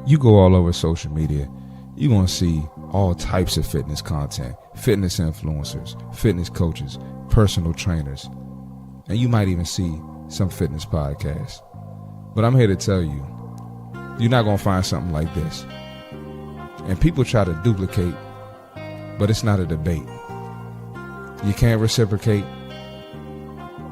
You go all over social media, you're going to see all types of fitness content, fitness influencers, fitness coaches, personal trainers, and you might even see some fitness podcasts. But I'm here to tell you, you're not going to find something like this. And people try to duplicate, but it's not a debate. You can't reciprocate,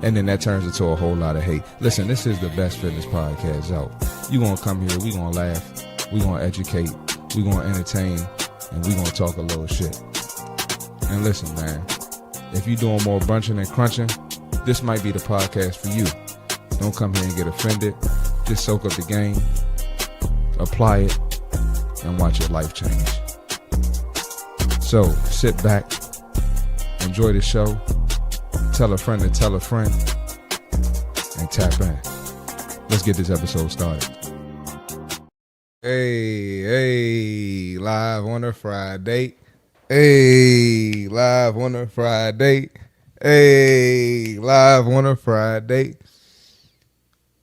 and then that turns into a whole lot of hate. Listen, this is the best fitness podcast out. You're going to come here, we're going to laugh, we're going to educate, we're going to entertain, and we're going to talk a little shit. And listen, man, if you're doing more brunching and crunching, this might be the podcast for you. Don't come here and get offended. Just soak up the game, apply it, and watch your life change. So sit back, enjoy the show, tell a friend to tell a friend, and tap in. Let's get this episode started. Hey, live on a Friday. Hey, live on a Friday. Hey, live on a Friday.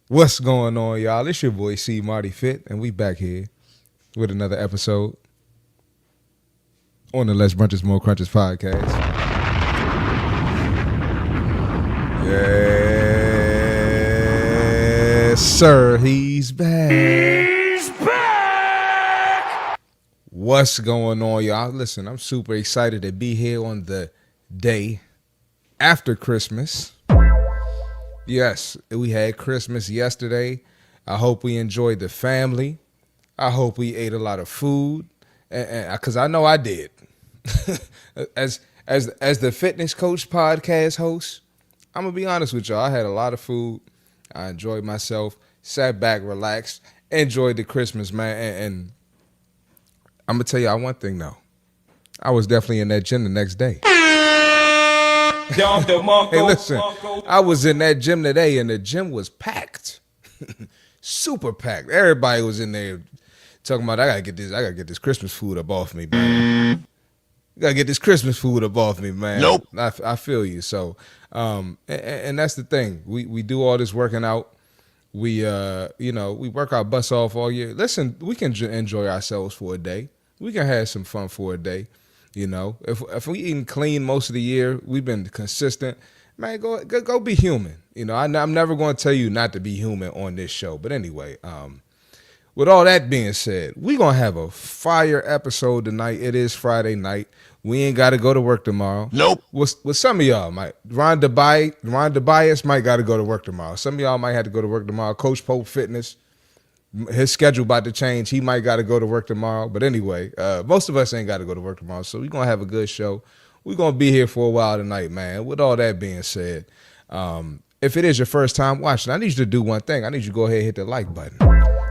What's going on, y'all? It's your boy CMartyFit, and we back here with another episode on the Less Brunches, More Crunches podcast. Yes, sir, he's back. He's back! What's going on, y'all? Listen, I'm super excited to be here on the day after Christmas. Yes, we had Christmas yesterday. I hope we enjoyed the family. I hope we ate a lot of food, and because I know I did. as the fitness coach podcast host, I'm gonna be honest with y'all. I had a lot of food. I enjoyed myself. Sat back, relaxed, enjoyed the Christmas, man. And I'm gonna tell y'all one thing though. I was definitely in that gym the next day. Hey, listen, I was in that gym today, and the gym was packed, super packed. Everybody was in there talking about, I gotta get this Christmas food up off me, man. Gotta get this Christmas food up off me, man. Nope. I feel you. So, and that's the thing. We do all this working out. We we work our butts off all year. Listen, we can enjoy ourselves for a day. We can have some fun for a day. You know, if we eating clean most of the year, we've been consistent. Man, go be human. You know, I'm never going to tell you not to be human on this show. But anyway, with all that being said, we gonna have a fire episode tonight. It is Friday night. We ain't got to go to work tomorrow. Nope. With some of y'all might. Ron DeBias might got to go to work tomorrow. Some of y'all might have to go to work tomorrow. Coach Pope Fitness, his schedule about to change. He might got to go to work tomorrow. But anyway, most of us ain't got to go to work tomorrow. So we're going to have a good show. We're going to be here for a while tonight, man. With all that being said, if it is your first time watching, I need you to do one thing. I need you to go ahead and hit the like button.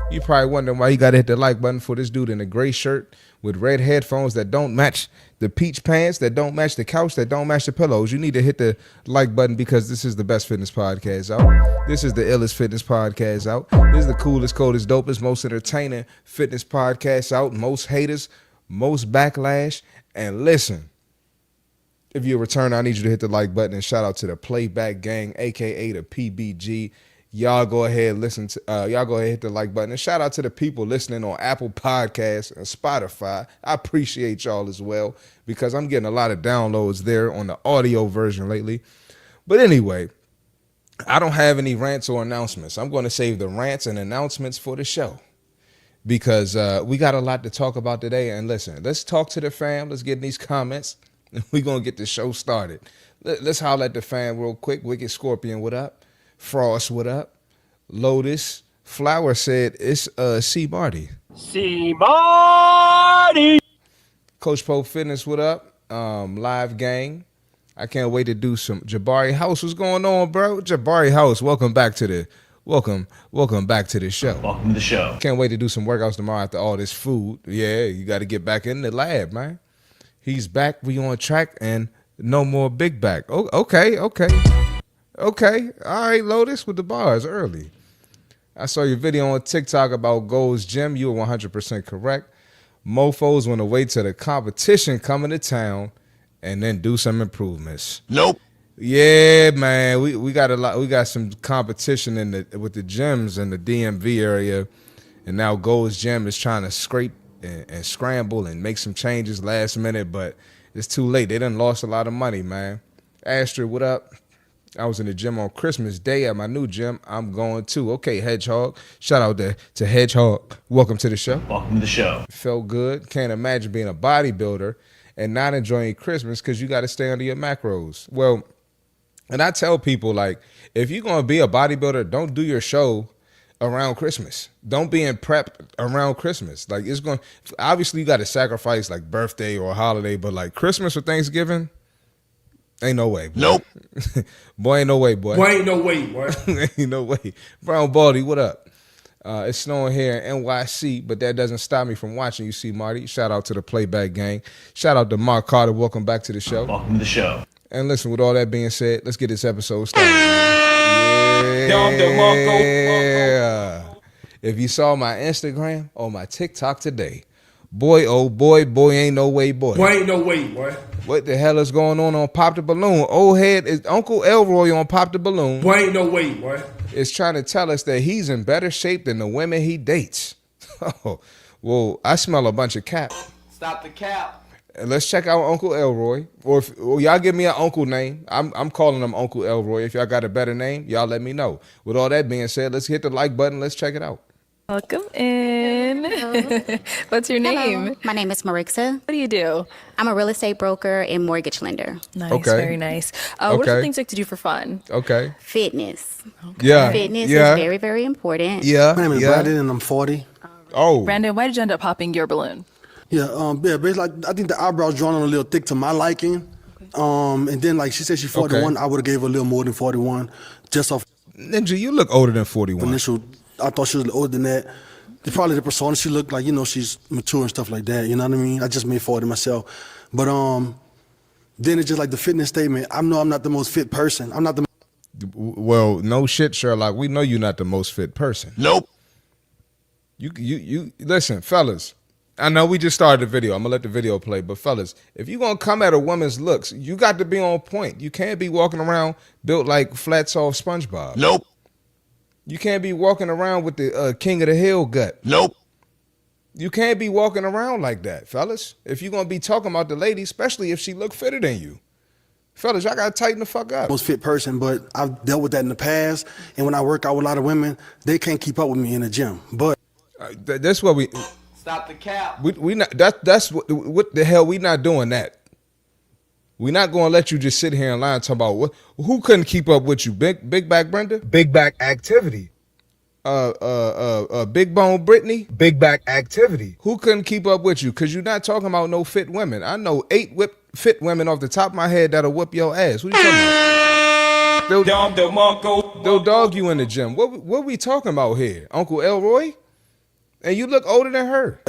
You probably wondering why you got to hit the like button for this dude in a gray shirt with red headphones that don't match the peach pants, that don't match the couch, that don't match the pillows. You need to hit the like button because this is the best fitness podcast out. This is the illest fitness podcast out. This is the coolest, coldest, dopest, most entertaining fitness podcast out. Most haters, most backlash. And listen, if you're a returner, I need you to hit the like button and shout out to the Playback Gang, aka the PBG. Y'all go ahead and y'all go ahead and hit the like button. And shout out to the people listening on Apple Podcasts and Spotify. I appreciate y'all as well because I'm getting a lot of downloads there on the audio version lately. But anyway, I don't have any rants or announcements. I'm going to save the rants and announcements for the show because we got a lot to talk about today. And listen, let's talk to the fam. Let's get in these comments. We're going to get the show started. Let's holler at the fam real quick. Wicked Scorpion, what up? Frost, what up? Lotus Flower said it's CMarty. CMarty. Coach Pope Fitness, what up? Live gang. I can't wait to do some Jabari House. What's going on, bro? Jabari House, welcome back to the back to the show. Welcome to the show. Can't wait to do some workouts tomorrow after all this food. Yeah, you got to get back in the lab, man. He's back. We on track and no more big back. Oh, okay. Okay, all right, Lotus with the bars early. I saw your video on TikTok about Gold's Gym. You were 100% correct. Mofos want to wait till the competition coming to town and then do some improvements. Nope. Yeah, man, we got a lot. We got some competition with the gyms in the DMV area and now Gold's Gym is trying to scrape and scramble and make some changes last minute, but it's too late. They done lost a lot of money, man. Astrid, what up? I was in the gym on Christmas Day at my new gym. I'm going too. Okay, Hedgehog. Shout out to Hedgehog. Welcome to the show. Welcome to the show. Felt good. Can't imagine being a bodybuilder and not enjoying Christmas because you got to stay under your macros. Well, and I tell people, like, if you're going to be a bodybuilder, don't do your show around Christmas. Don't be in prep around Christmas. Like, it's going, obviously you got to sacrifice like birthday or holiday, but like Christmas or Thanksgiving, ain't no way, boy. Nope. Boy, ain't no way, boy. Boy, ain't no way, boy. Ain't no way. Brown Baldy, what up? It's snowing here in NYC, but that doesn't stop me from watching you, C. Marty. Shout out to the Playback Gang. Shout out to Mark Carter. Welcome back to the show. Welcome to the show. And listen, with all that being said, let's get this episode started. Yeah. If you saw my Instagram or my TikTok today, boy, oh boy, boy, ain't no way, boy. Boy, ain't no way, boy. What the hell is going on Pop the Balloon? Old head is Uncle Elroy on Pop the Balloon. Boy, ain't no way, boy. Is trying to tell us that he's in better shape than the women he dates. Oh, well, I smell a bunch of cap. Stop the cap. And let's check out Uncle Elroy. Or if y'all give me an uncle name, I'm calling him Uncle Elroy. If y'all got a better name, y'all let me know. With all that being said, let's hit the like button. Let's check it out. Welcome in. What's your name? Hello. My name is Marixa. What do you do? I'm a real estate broker and mortgage lender. Nice, Okay. very nice. What are some things you like to do for fun? Okay. Fitness. Yeah. Fitness yeah. is very, very important. Yeah. My name is Brandon, and I'm 40. Oh. Brandon, why did you end up popping your balloon? Yeah, basically, like, I think the eyebrows drawn on a little thick to my liking. And then, like, she said she's 41. Okay. I would have gave her a little more than 41, just off Ninja, you look older than 41. initial. I thought she was older than that. Probably the persona. She looked like, she's mature and stuff like that. You know what I mean? I just made 40 myself. But then it's just like the fitness statement. I know I'm not the most fit person. I'm not the Well, no shit, Sherlock. We know you're not the most fit person. Nope. You listen, fellas. I know we just started the video. I'm gonna let the video play, but fellas, if you're gonna come at a woman's looks, you got to be on point. You can't be walking around built like Flats off SpongeBob. Nope. You can't be walking around with the King of the Hill gut. Nope. You can't be walking around like that, fellas. If you're gonna be talking about the lady, especially if she look fitter than you. Fellas, y'all gotta tighten the fuck up. most fit person, but I've dealt with that in the past. And when I work out with a lot of women, they can't keep up with me in the gym. But That's what we Stop the cap. not. That's what the hell we not doing that. We're not gonna let you just sit here and lie and talk about who couldn't keep up with you. Big back Brenda, Big back activity. Big bone Brittany. Big back activity. Who couldn't keep up with you? Cause you're not talking about no fit women. I know 8 fit women off the top of my head that'll whip your ass. What are you talking about? They'll dog you in the gym. What we talking about here? Uncle Elroy? And you look older than her.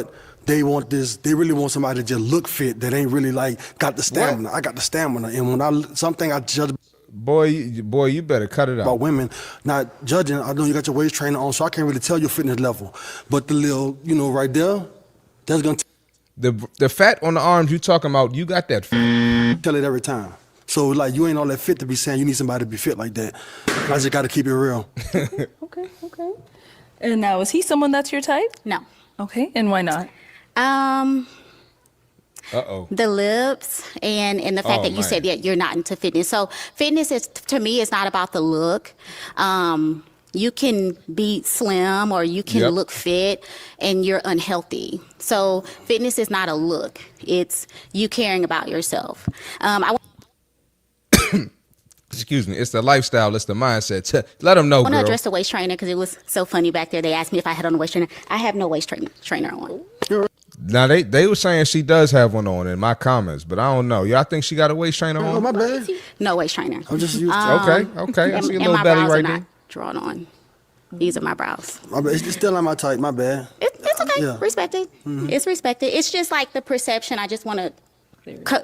they want this. They really want somebody to just look fit that ain't really like got the stamina. What? I got the stamina, and when something I judge Boy, you better cut it out. about women, not judging. I know you got your waist trainer on, so I can't really tell your fitness level. But the little, right there, that's gonna The fat on the arms you talking about, you got that fat. tell it every time. So like you ain't all that fit to be saying you need somebody to be fit like that. I just got to keep it real. Okay. And now, is he someone that's your type? No. Okay, and why not? Uh-oh. The lips and the fact Oh, that you man. said that you're not into fitness. So fitness is, to me, it's not about the look. You can be slim or you can Yep. look fit and you're unhealthy. So fitness is not a look. It's you caring about yourself. Excuse me. It's the lifestyle. It's the mindset. Let them know, I want to girl. address the waist trainer because it was so funny back there. They asked me if I had on a waist trainer. I have no waist trainer on. Now, they were saying she does have one on in my comments, but I don't know. Y'all think she got a waist trainer Oh on? my bad. No waist trainer. I'm just used to. Okay. I see a And little my belly brows right are there. not drawn on. These are my brows. My bad. It's still not my type. My bad. It's okay. Yeah. Respected. It's respected. It's just like the perception. I just want to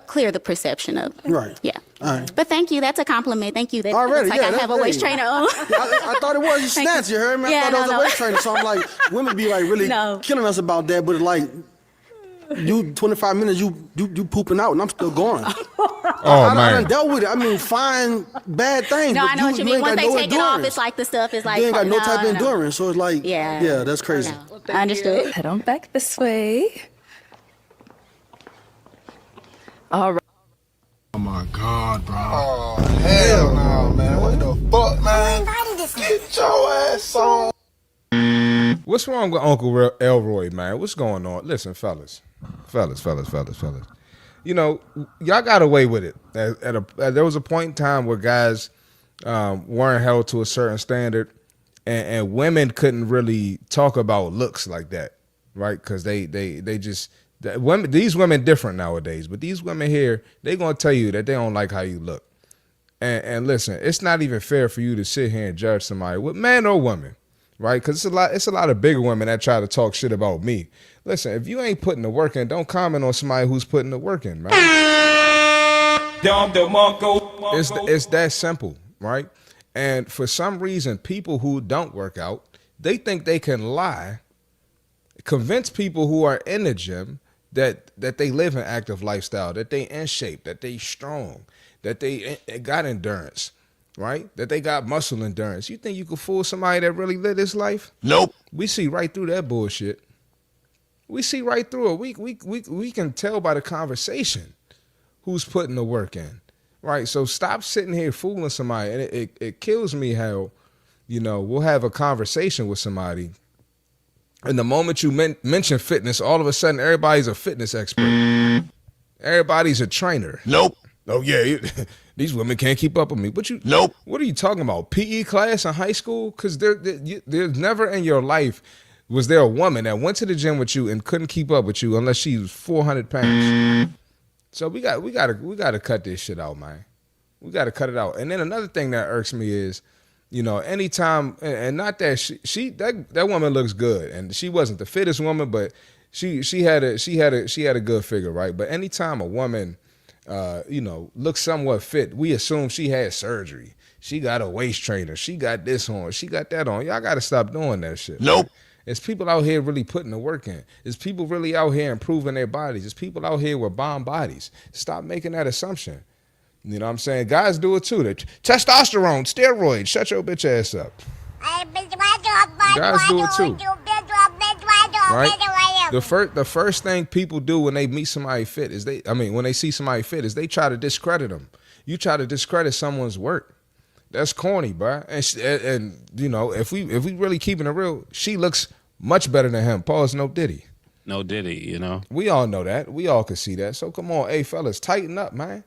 clear the perception of. Right. Yeah. All right. But thank you. That's a compliment. Thank you. That Already, looks like yeah, I that's have a waist great. trainer on. I thought it was. You Thank snatched. you. You heard me? I Yeah, thought it was no, a no. waist trainer. So I'm like, women be like really No. killing us about that, but like, you 25 minutes, you pooping out, and I'm still going. I man. done dealt with it. I mean, fine, bad things. No, but I know what you mean. ain't Once got they no take it off, endurance. it's like the stuff is like. They ain't got no type of no. endurance. So it's like, yeah, that's crazy. No. I understood. Head on back this way. All right. Oh my God, bro. Oh, hell no, man. What the fuck, man? Get your ass on. What's wrong with Uncle Elroy, man? What's going on? Listen, fellas. You know, y'all got away with it. There was a point in time where guys weren't held to a certain standard, and women couldn't really talk about looks like that, right? Because they just these women different nowadays. But these women here, they gonna tell you that they don't like how you look. And listen, it's not even fair for you to sit here and judge somebody, with man or woman, right? Because it's a lot of bigger women that try to talk shit about me. Listen, if you ain't putting the work in, don't comment on somebody who's putting the work in, man. It's that simple, right? And for some reason, people who don't work out, they think they can lie, convince people who are in the gym that they live an active lifestyle, that they in shape, that they strong, that they got endurance, right? That they got muscle endurance. You think you could fool somebody that really live this life? Nope. We see right through that bullshit. We see right through it. We can tell by the conversation who's putting the work in, right? So stop sitting here fooling somebody. And it kills me how, you know, we'll have a conversation with somebody, and the moment you mention fitness, all of a sudden everybody's a fitness expert. Everybody's a trainer. Nope. Oh yeah, these women can't keep up with me. But Nope. What are you talking about? PE class in high school? Because there's never in your life was there a woman that went to the gym with you and couldn't keep up with you unless she was 400 pounds. So we gotta cut this shit out, man. We gotta cut it out. And then another thing that irks me is, you know, anytime, and not that that woman looks good, and she wasn't the fittest woman, but she had a good figure, right? But anytime a woman, you know, looks somewhat fit, we assume she had surgery. She got a waist trainer. She got this on. She got that on. Y'all got to stop doing that shit. Nope. Man. It's people out here really putting the work in. It's people really out here improving their bodies. It's people out here with bomb bodies. Stop making that assumption. You know what I'm saying? Guys do it too. Testosterone, steroids. Shut your bitch ass up. Guys do it too. Right? The first thing people do when they meet somebody fit is when they see somebody fit is they try to discredit them. You try to discredit someone's work. That's corny, bro. And you know, if we really keeping it real, she looks much better than him. Pause, no Diddy. No Diddy, you know. We all know that. We all can see that. So come on, hey fellas, tighten up, man.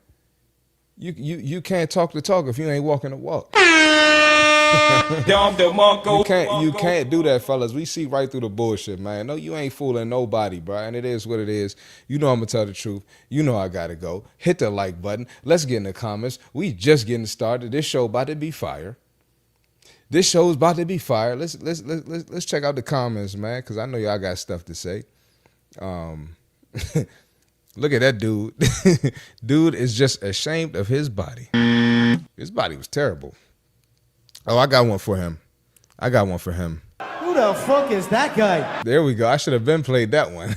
You can't talk the talk if you ain't walking the walk. You can't do that, fellas. We see right through the bullshit, man. No, you ain't fooling nobody, bro. And it is what it is. You know I'm gonna tell the truth. You know I gotta go. Hit the like button. Let's get in the comments. We just getting started. This show about to be fire. This show's about to be fire. Let's check out the comments, man, because I know y'all got stuff to say. Look at that dude. Dude is just ashamed of his body. His body was terrible. Oh, I got one for him. Who the fuck is that guy? There we go. I should have been played that one.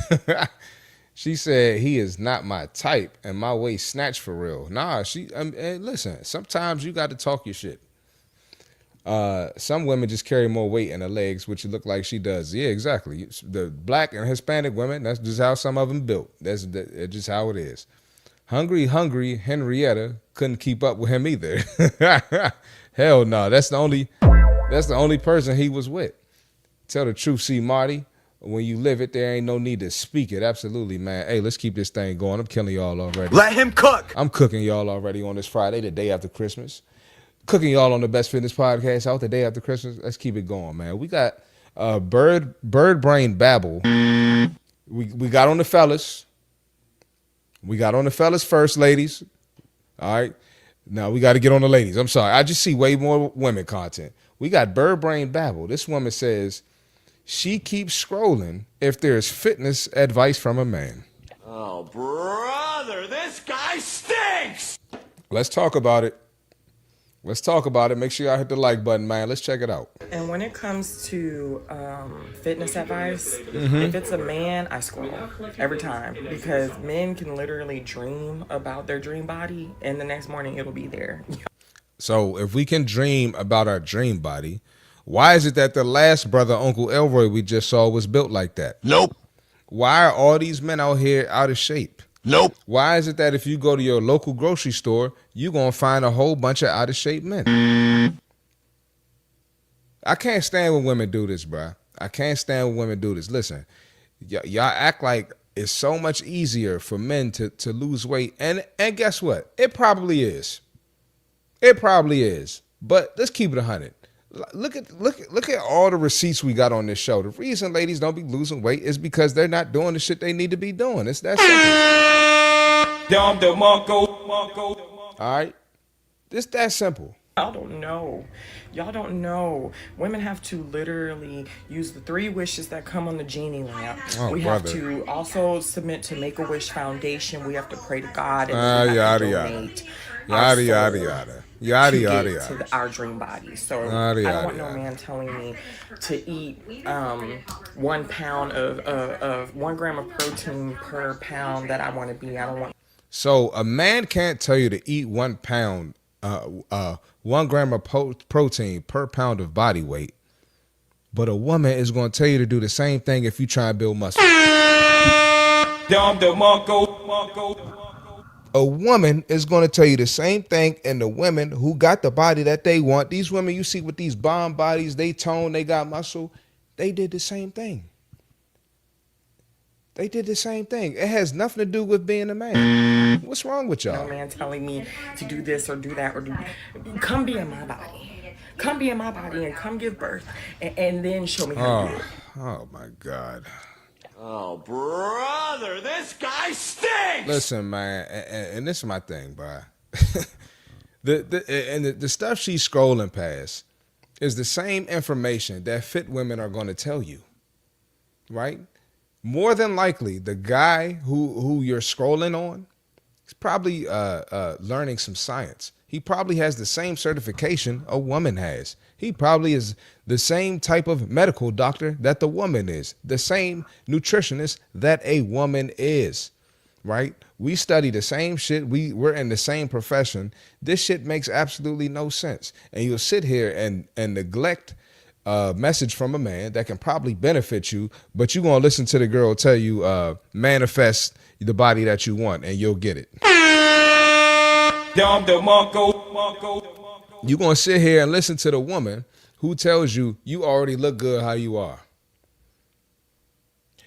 She said, he is not my type and my waist snatched for real. Nah, listen, sometimes you got to talk your shit. Some women just carry more weight in their legs, which look like she does. Yeah, exactly. The black and Hispanic women, that's just how some of them built. That's just how it is. Hungry Henrietta couldn't keep up with him either. Hell no. That's the only person he was with. Tell the truth, CMarty. When you live it, there ain't no need to speak it. Absolutely, man. Hey, let's keep this thing going. I'm killing y'all already. Let him cook. I'm cooking y'all already on this Friday, the day after Christmas. Cooking y'all on the Best Fitness Podcast out the day after Christmas. Let's keep it going, man. We got bird brain babble. We got on the fellas. We got on the fellas first, ladies. All right. Now we got to get on the ladies. I'm sorry. I just see way more women content. We got bird brain babble. This woman says she keeps scrolling if there's fitness advice from a man. Oh, brother, this guy stinks. Let's talk about it. Let's talk about it. Make sure y'all hit the like button, man. Let's check it out. And when it comes to fitness advice, if it's a man, I scroll every time because men can literally dream about their dream body and the next morning it'll be there. So if we can dream about our dream body, why is it that the last brother, Uncle Elroy, we just saw was built like that? Nope. Why are all these men out here out of shape? Nope. Why is it that if you go to your local grocery store, you're going to find a whole bunch of out of shape men? I can't stand when women do this, bruh. I can't stand when women do this. Listen, y'all act like it's so much easier for men to lose weight. And guess what? It probably is. It probably is. But let's keep it 100. Look at all the receipts we got on this show. The reason ladies don't be losing weight is because they're not doing the shit they need to be doing. It's that simple. All right? It's that simple. Y'all don't know. Y'all don't know. Women have to literally use the 3 wishes that come on the genie lamp. Oh, we brother. have to also submit to Make-A-Wish Foundation. We have to pray to God and then we have to donate our soul to our dream body. So I don't want no man telling me to eat 1 pound of 1 gram of protein per pound that I want to be. I don't want. So a man can't tell you to eat 1 pound, 1 gram of protein per pound of body weight, but a woman is going to tell you to do the same thing if you try and build muscle. A woman is going to tell you the same thing, and the women who got the body that they want, these women you see with these bomb bodies, they tone, they got muscle, they did the same thing. They did the same thing. It has nothing to do with being a man. What's wrong with y'all? No man telling me to do this or do that or do. Come be in my body. Come be in my body and come give birth and then show me how to do it. Oh my God. Oh, brother, this guy stinks! Listen, man, and this is my thing, bro. The stuff she's scrolling past is the same information that fit women are going to tell you, right? More than likely, the guy who you're scrolling on is probably learning some science. He probably has the same certification a woman has. He probably is the same type of medical doctor that the woman is, the same nutritionist that a woman is, right? We study the same shit. We're in the same profession. This shit makes absolutely no sense. And you'll sit here and neglect a message from a man that can probably benefit you, but you're going to listen to the girl tell you, manifest the body that you want and you'll get it. You're going to sit here and listen to the woman who tells you you already look good how you are.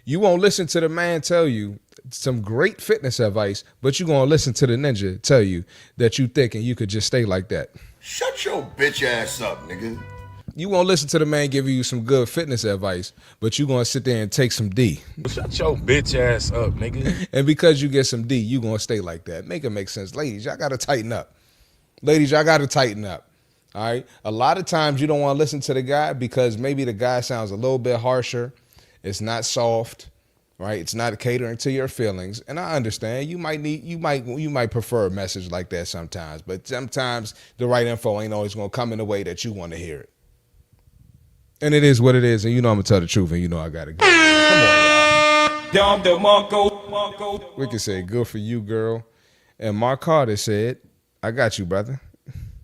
You won't listen to the man tell you some great fitness advice, but you're going to listen to the ninja tell you that you thick and you could just stay like that. Shut your bitch ass up, nigga. You won't listen to the man give you some good fitness advice, but you're going to sit there and take some D. Shut your bitch ass up, nigga. And because you get some D, you're going to stay like that. Make it make sense. Ladies, y'all got to tighten up. Ladies, y'all got to tighten up. All right? A lot of times you don't want to listen to the guy because maybe the guy sounds a little bit harsher. It's not soft, right? It's not catering to your feelings. And I understand you might prefer a message like that sometimes, but sometimes the right info ain't always going to come in the way that you want to hear it. And it is what it is, and you know I'm gonna tell the truth, and you know I gotta go. Come on, y'all. Wicked said, "Good for you, girl." And Mark Carter said, "I got you, brother."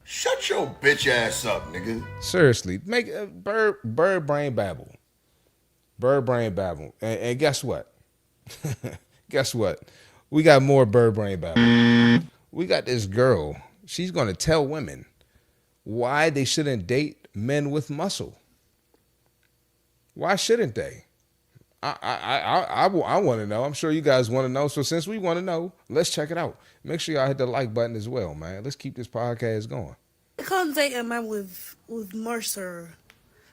Shut your bitch ass up, nigga. Seriously, make bird brain babble. Bird brain babble. And guess what? Guess what? We got more bird brain babble. We got this girl. She's gonna tell women why they shouldn't date men with muscle. Why shouldn't they? I want to know. I'm sure you guys want to know. So since we want to know, let's check it out. Make sure y'all hit the like button as well, man. Let's keep this podcast going. I can't date a man with muscle.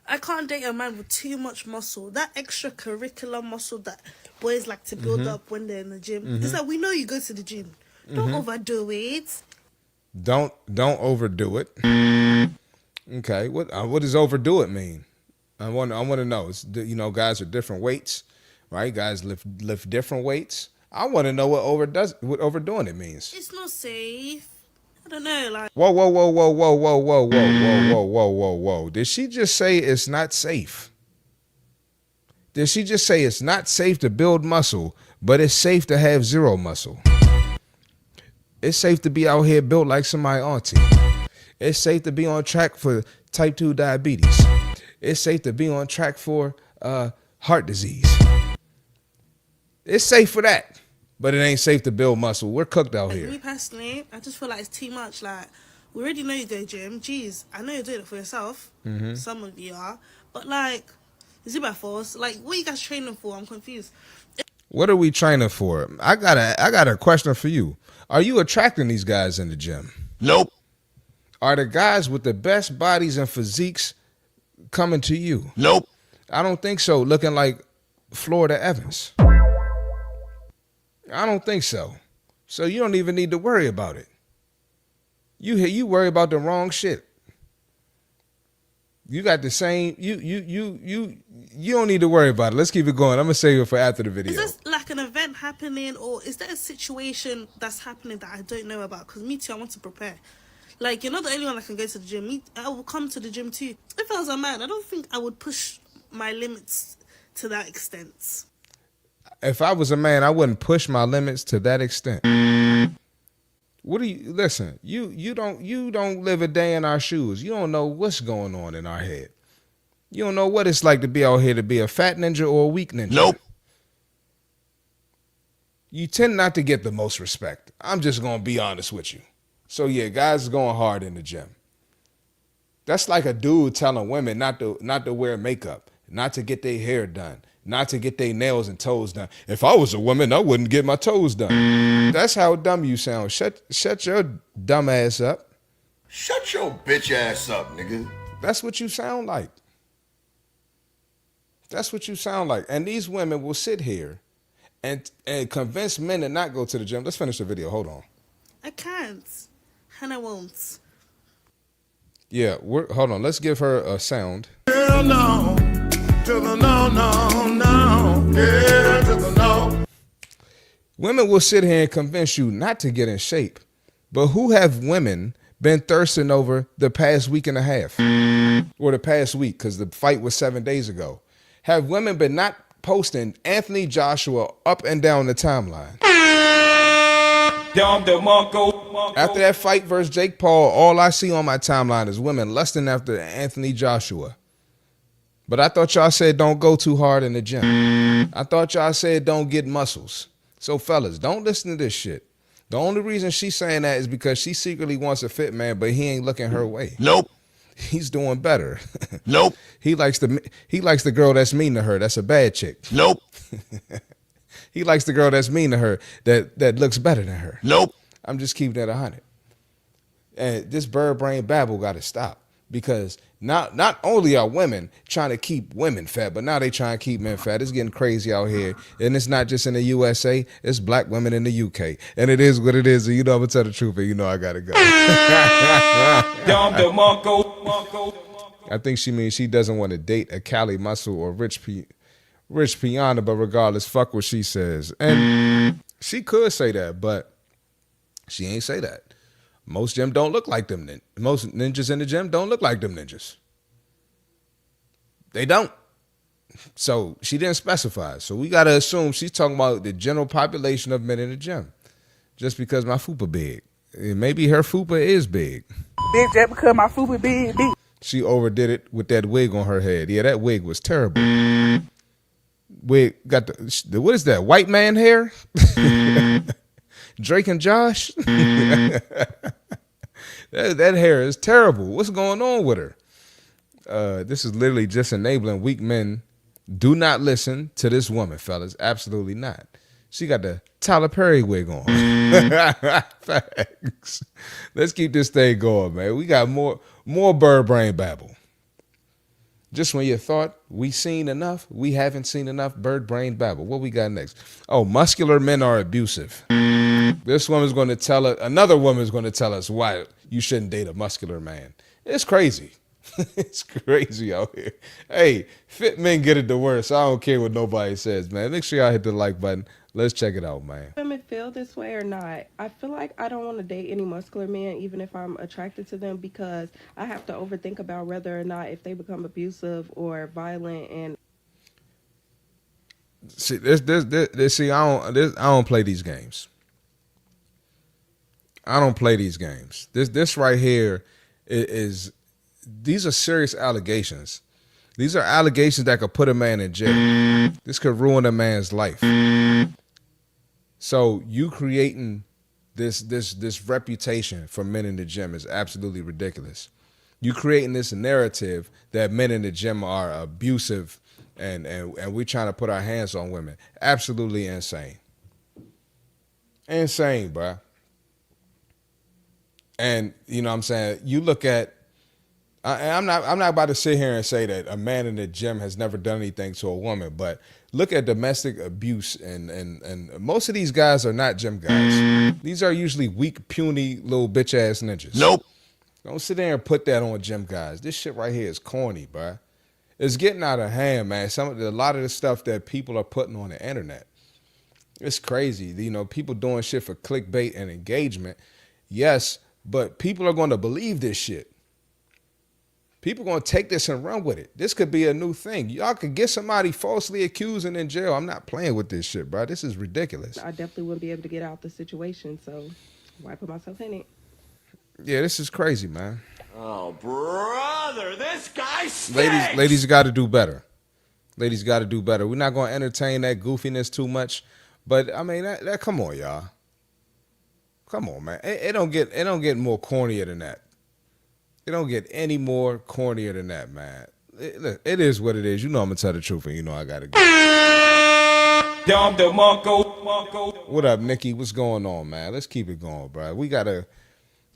I can't date a man with too much muscle. That extracurricular muscle that boys like to build up when they're in the gym. It's like, we know you go to the gym. Don't overdo it. Don't overdo it. Okay, what does overdo it mean? I want to know. It's, guys are different weights, right? Guys lift different weights. I want to know what overdoing it means. It's not safe. I don't know, like. Whoa, whoa, whoa, whoa, whoa, whoa, whoa, whoa, whoa, whoa, whoa, whoa, whoa. Did she just say it's not safe? Did she just say it's not safe to build muscle, but it's safe to have zero muscle? It's safe to be out here built like somebody auntie. It's safe to be on track for type 2 diabetes. It's safe to be on track for heart disease. It's safe for that, but it ain't safe to build muscle. We're cooked out here. Me personally, I just feel like it's too much. Like, we already know you go gym. Jeez, I know you're doing it for yourself. Mm-hmm. Some of you are. But, like, is it by force? Like, what are you guys training for? I'm confused. What are we training for? I got a question for you. Are you attracting these guys in the gym? Nope. Are the guys with the best bodies and physiques coming to you? Nope. I don't think so. Looking like Florida Evans. I don't think so. So you don't even need to worry about it. You worry about the wrong shit. You got the same. You don't need to worry about it. Let's keep it going. I'm gonna save it for after the video. Is this like an event happening, or is there a situation that's happening that I don't know about? Because me too, I want to prepare. Like, you're not the only one that can go to the gym. I will come to the gym too. If I was a man, I don't think I would push my limits to that extent. If I was a man, I wouldn't push my limits to that extent. What do you listen? You don't live a day in our shoes. You don't know what's going on in our head. You don't know what it's like to be out here to be a fat ninja or a weak ninja. Nope. You tend not to get the most respect. I'm just gonna be honest with you. So yeah, guys are going hard in the gym. That's like a dude telling women not to wear makeup, not to get their hair done, not to get their nails and toes done. If I was a woman, I wouldn't get my toes done. That's how dumb you sound. Shut your dumb ass up. Shut your bitch ass up, nigga. That's what you sound like. That's what you sound like. And these women will sit here and convince men to not go to the gym. Let's finish the video. Hold on. I can't. And I won't. Yeah, hold on. Let's give her a sound. Girl, no. To the no, no, no. Yeah, to the no. Women will sit here and convince you not to get in shape. But who have women been thirsting over the past week and a half? Or the past week, because the fight was 7 days ago. Have women been not posting Anthony Joshua up and down the timeline? After that fight versus Jake Paul, all I see on my timeline is women lusting after Anthony Joshua. But I thought y'all said don't go too hard in the gym. I thought y'all said don't get muscles. So fellas, don't listen to this shit. The only reason she's saying that is because she secretly wants a fit man, but he ain't looking her way. Nope. He's doing better. Nope. He likes the girl that's mean to her. That's a bad chick. Nope. He likes the girl that's mean to her that looks better than her. Nope. I'm just keeping that 100. And this bird brain babble got to stop, because not only are women trying to keep women fat, but now they trying to keep men fat. It's getting crazy out here. And it's not just in the USA, it's black women in the UK. And it is what it is. And you know I'm going to tell the truth, and you know I got to go. I think she means she doesn't want to date a Cali muscle or rich piana, but regardless, fuck what she says. And she could say that, but she ain't say that. Most gym don't look like them. Most ninjas in the gym don't look like them ninjas. They don't. So she didn't specify. So we got to assume she's talking about the general population of men in the gym. Just because my fupa big. And maybe her fupa is big. Bitch, that because my fupa big. She overdid it with that wig on her head. Yeah, that wig was terrible. Wig got the what is that, white man hair? Drake and Josh? that hair is terrible. What's going on with her? This is literally just enabling weak men. Do not listen to this woman, fellas. Absolutely not. She got the Tyler Perry wig on. Thanks. Let's keep this thing going, man. We got more bird brain babble. Just when you thought we seen enough, we haven't seen enough bird brain babble. What we got next? Oh, muscular men are abusive. This woman's going to tell us, another woman's going to tell us why you shouldn't date a muscular man. It's crazy. It's crazy out here. Hey, fit men get it the worst. I don't care what nobody says, man. Make sure y'all hit the like button. Let's check it out, man. Women feel this way or not? I feel like I don't want to date any muscular men, even if I'm attracted to them, because I have to overthink about whether or not if they become abusive or violent. And see, see, I don't play these games. I don't play these games. This right here is these are serious allegations. These are allegations that could put a man in jail. This could ruin a man's life. So you creating this reputation for men in the gym is absolutely ridiculous. You creating this narrative that men in the gym are abusive and we're trying to put our hands on women. Absolutely insane. Insane, bro. And you know what I'm saying? You look at I'm not about to sit here and say that a man in the gym has never done anything to a woman, but look at domestic abuse and most of these guys are not gym guys. These are usually weak, puny little bitch ass ninjas. Nope. Don't sit there and put that on gym guys. This shit right here is corny, bro. It's getting out of hand, man. A lot of the stuff that people are putting on the internet, it's crazy. You know, people doing shit for clickbait and engagement. Yes, but people are going to believe this shit. People going to take this and run with it. This could be a new thing. Y'all could get somebody falsely accused and in jail. I'm not playing with this shit, bro. This is ridiculous. I definitely wouldn't be able to get out the situation, so why put myself in it? Yeah, this is crazy, man. Oh, brother, this guy stinks. Ladies got to do better. Ladies got to do better. We're not going to entertain that goofiness too much, but I mean, that come on, y'all. Come on, man. It don't get more cornier than that. It don't get any more cornier than that, man. It is what it is. You know I'm gonna tell the truth, and you know I gotta go. What up, Nikki? What's going on, man? Let's keep it going, bro. We gotta.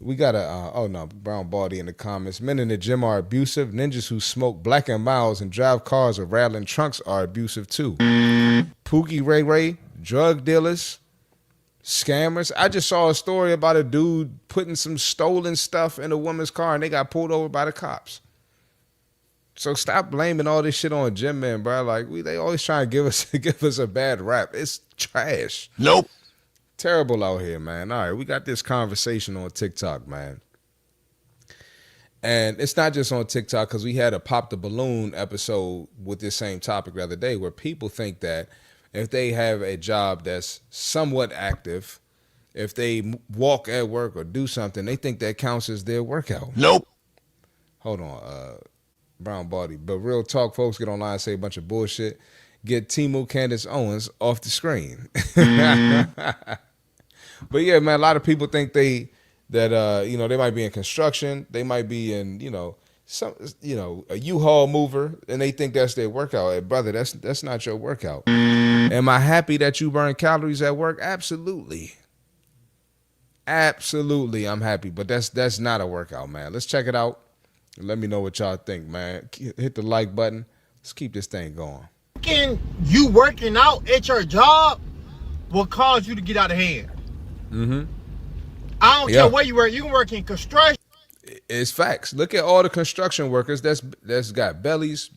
Oh no, Brown Baldy in the comments. Men in the gym are abusive. Ninjas who smoke Black and Miles and drive cars or rattling trunks are abusive too. Pookie Ray, drug dealers. Scammers. I just saw a story about a dude putting some stolen stuff in a woman's car and they got pulled over by the cops. So stop blaming all this shit on gym men, bro. Like they always trying to give us a bad rap. It's trash. Nope. Terrible out here, man. All right, we got this conversation on TikTok, man. And it's not just on TikTok because we had a Pop the Balloon episode with this same topic the other day where people think that if they have a job that's somewhat active, if they walk at work or do something, they think that counts as their workout. Nope. Hold on, Brown Baldy. But real talk, folks, get online and say a bunch of bullshit. Get Timu Candace Owens off the screen. But yeah, man, a lot of people think they might be in construction, they might be in, a U-Haul mover, and they think that's their workout. Hey, brother, that's not your workout. Am I happy that you burn calories at work? Absolutely. Absolutely, I'm happy, but that's not a workout, man. Let's check it out. Let me know what y'all think, man. Hit the like button. Let's keep this thing going. You working out at your job will cause you to get out of hand. Mm-hmm. I don't care where you work. You can work in construction. It's facts. Look at all the construction workers that's got bellies.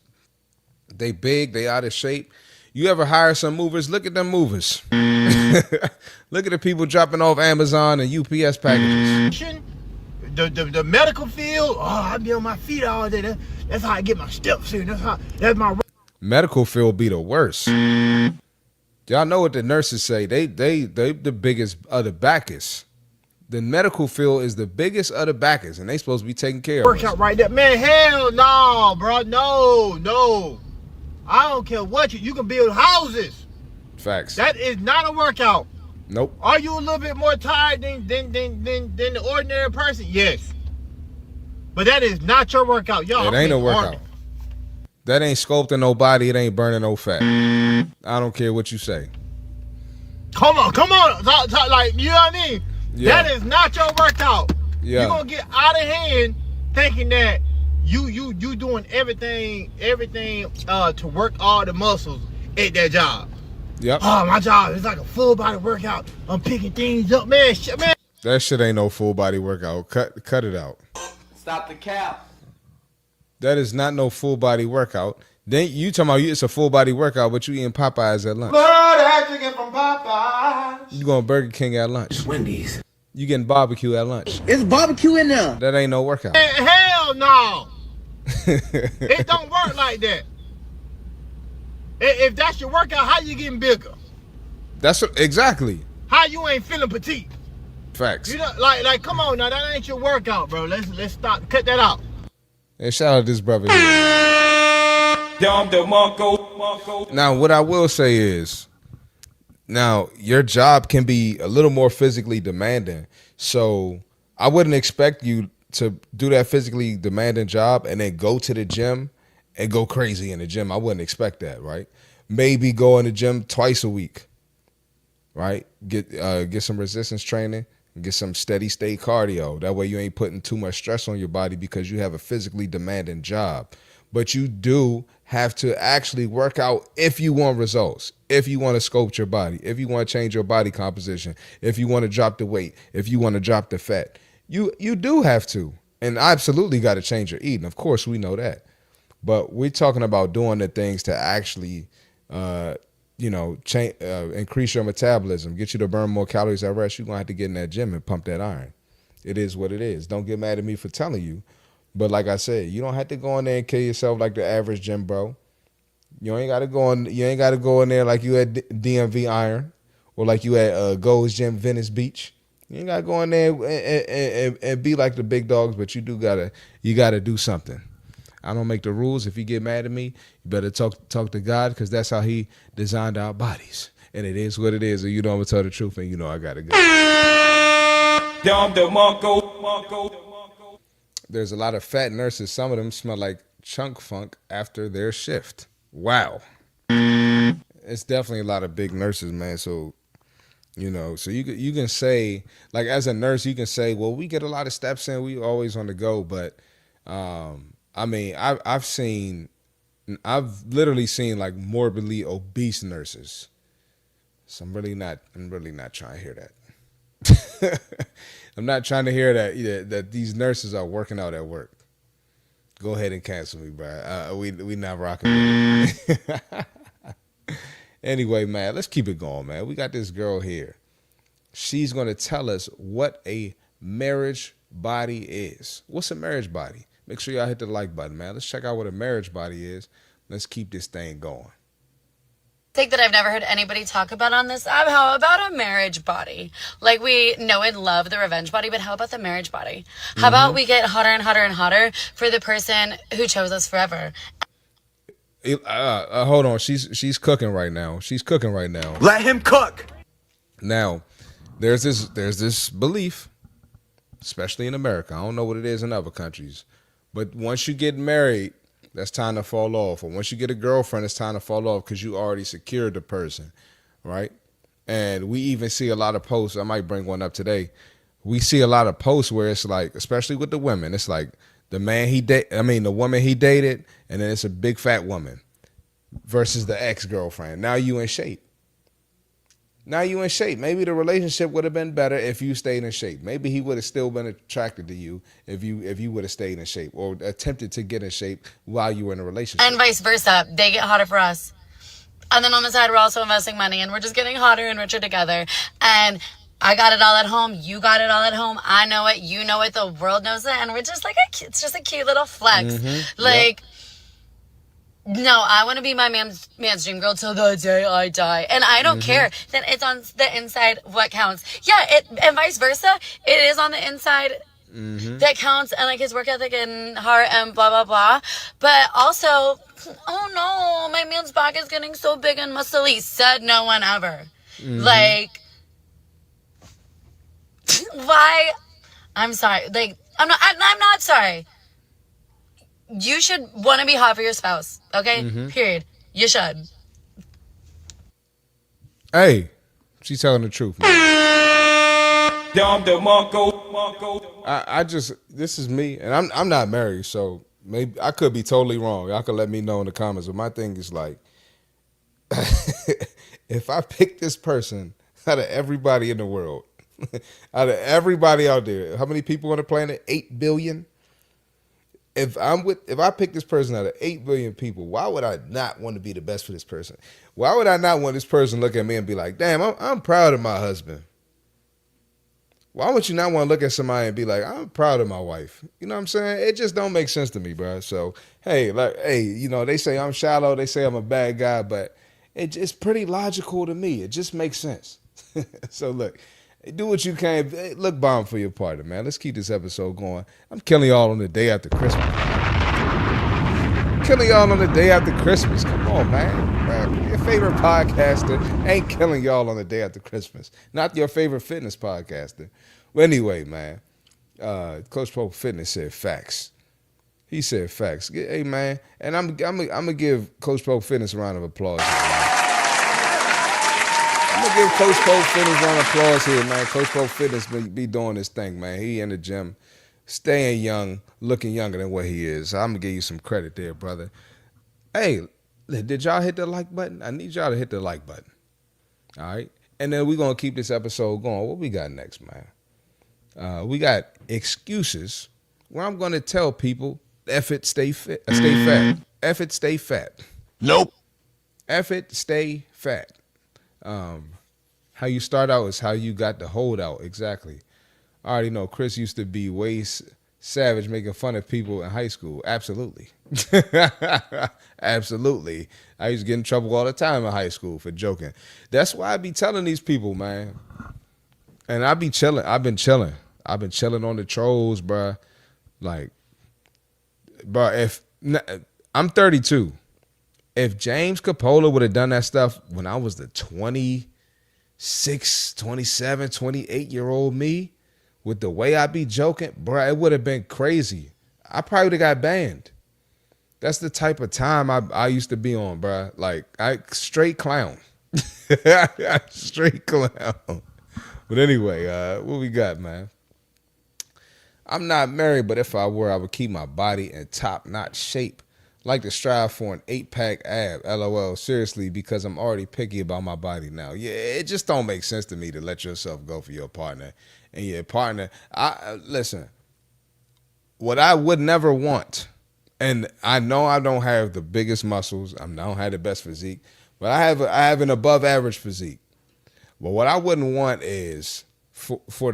They big. They out of shape. You ever hire some movers? Look at them movers. Look at the people dropping off Amazon and UPS packages. The medical field. Oh, I be on my feet all day. That's how I get my steps in. That's my medical field be the worst. Y'all know what the nurses say. They the biggest of the backers. The medical field is the biggest of the backers, and they supposed to be taking care of us. Workout right there, man. Hell no, bro. No. I don't care what you can build houses. Facts. That is not a workout. Nope. Are you a little bit more tired than the ordinary person? Yes. But that is not your workout, y'all. It ain't a workout. That ain't sculpting no body. It ain't burning no fat. I don't care what you say. Come on. Like, you know what I mean? Yeah. That is not your workout. Yeah. You're gonna get out of hand thinking that you doing everything to work all the muscles at that job. Yep. Oh, my job is like a full body workout. I'm picking things up, man. That shit ain't no full body workout. Cut it out. Stop the cap. That is not no full body workout. Then you talking about it's a full body workout, but you eating Popeyes at lunch. Lord, that chicken from Popeyes. You going Burger King at lunch. Wendy's. You getting barbecue at lunch. It's barbecue in there. That ain't no workout. Hell no. It don't work like that. If that's your workout, how you getting bigger? That's what, exactly. How you ain't feeling petite? Facts. You know, like, come on now, that ain't your workout, bro. Let's stop. Cut that out. And shout out this brother here. Now, what I will say is, now your job can be a little more physically demanding. So I wouldn't expect you to do that physically demanding job and then go to the gym and go crazy in the gym. I wouldn't expect that, right? Maybe go in the gym twice a week, right? Get some resistance training and get some steady state cardio. That way you ain't putting too much stress on your body because you have a physically demanding job. But you do have to actually work out if you want results, if you want to sculpt your body, if you want to change your body composition, if you want to drop the weight, if you want to drop the fat. You do have to. And absolutely got to change your eating. Of course, we know that. But we're talking about doing the things to actually, increase your metabolism, get you to burn more calories at rest. You're going to have to get in that gym and pump that iron. It is what it is. Don't get mad at me for telling you. But like I said, you don't have to go in there and kill yourself like the average gym bro. You ain't got to go in there like you at DMV Iron or like you at Gold's Gym Venice Beach. You ain't got to go in there and be like the big dogs, but you gotta do something. I don't make the rules. If you get mad at me, you better talk to God, because that's how he designed our bodies. And it is what it is. And you know I'm going to tell the truth, and you know I got to go. There's a lot of fat nurses. Some of them smell like chunk funk after their shift. Wow. It's definitely a lot of big nurses, man. So, so you can say, like as a nurse, you can say, well, we get a lot of steps in. We always on the go. But, I've literally seen like morbidly obese nurses. So I'm really not trying to hear that. I'm not trying to hear that either, that these nurses are working out at work. Go ahead and cancel me, bro. We not rocking with it. Anyway, man, let's keep it going, man. We got this girl here. She's going to tell us what a marriage body is. What's a marriage body? Make sure y'all hit the like button, man. Let's check out what a marriage body is. Let's keep this thing going. Thing that I've never heard anybody talk about on this app. How about a marriage body? Like, we know and love the revenge body, but how about the marriage body? How about we get hotter and hotter and hotter for the person who chose us forever? Hold on. She's cooking right now. Let him cook. Now, there's this belief, especially in America. I don't know what it is in other countries, but once you get married, that's time to fall off. Or once you get a girlfriend, it's time to fall off because you already secured the person, right? And we even see a lot of posts. I might bring one up today. We see a lot of posts where it's like, especially with the women, it's like the woman he dated, and then it's a big fat woman versus the ex-girlfriend. Now you in shape. Maybe the relationship would have been better if you stayed in shape. Maybe he would have still been attracted to you if you would have stayed in shape or attempted to get in shape while you were in a relationship. And vice versa. They get hotter for us. And then on the side, we're also investing money, and we're just getting hotter and richer together. And I got it all at home. You got it all at home. I know it. You know it. The world knows it. And we're just like, it's just a cute little flex. Mm-hmm. Like, no, I want to be my man's dream girl till the day I die. And I don't care that it's on the inside what counts. Yeah, and vice versa. It is on the inside that counts, and like his work ethic and heart and blah, blah, blah. But also, oh no, my man's back is getting so big and muscly. Said no one ever. Like, why? I'm sorry. Like, I'm not sorry. You should want to be hot for your spouse, okay? Period. You should. Hey, she's telling the truth, man. This is me, and I'm not married, so maybe I could be totally wrong. Y'all can let me know in the comments, but my thing is like, if I pick this person out of everybody in the world, out of everybody out there, how many people on the planet? 8 billion? if I pick this person out of 8 billion people, why would I not want to be the best for this person? Why would I not want this person to look at me and be like, damn, I'm proud of my husband? Why would you not want to look at somebody and be like, I'm proud of my wife? You know what I'm saying? It just don't make sense to me, bro. So, hey, they say I'm shallow. They say I'm a bad guy, but it's pretty logical to me. It just makes sense. So, look, do what you can. Look bomb for your partner, man. Let's keep this episode going. I'm killing y'all on the day after Christmas. Killing y'all on the day after Christmas. Come on, man. Your favorite podcaster ain't killing y'all on the day after Christmas. Not your favorite fitness podcaster. Well, anyway, man, Coach Pro Fitness said facts. He said facts. Hey, man, and I'm gonna give Coach Pro Fitness a round of applause. I'm gonna give Coach Pro Fitness a round of applause here, man. Coach Pro Fitness be doing this thing, man. He in the gym, staying young, looking younger than what he is. So I'm gonna give you some credit there, brother. Hey, did y'all hit the like button? I need y'all to hit the like button. All right, and then we're gonna keep this episode going. What we got next, man? We got excuses where I'm going to tell people, F it, stay fit, stay fat. F it, stay fat. Nope. F it, stay fat. How you start out is how you got the holdout. Exactly. I already know Chris used to be way savage making fun of people in high school. Absolutely. Absolutely. I used to get in trouble all the time in high school for joking. That's why I be telling these people, man. And I be chilling. I've been chilling on the trolls, bruh. Like, bruh, I'm 32. If James Capola would have done that stuff when I was the 26, 27, 28-year-old me, with the way I be joking, bruh, it would have been crazy. I probably would have got banned. That's the type of time I used to be on, bruh. Like, straight clown. Straight clown. But anyway, what we got, man? I'm not married, but if I were, I would keep my body in top-notch shape. Like to strive for an 8-pack ab, LOL. Seriously, because I'm already picky about my body now. Yeah, it just don't make sense to me to let yourself go for your partner. And your partner, listen, what I would never want, and I know I don't have the biggest muscles, I don't have the best physique, but I have an above-average physique. But what I wouldn't want is for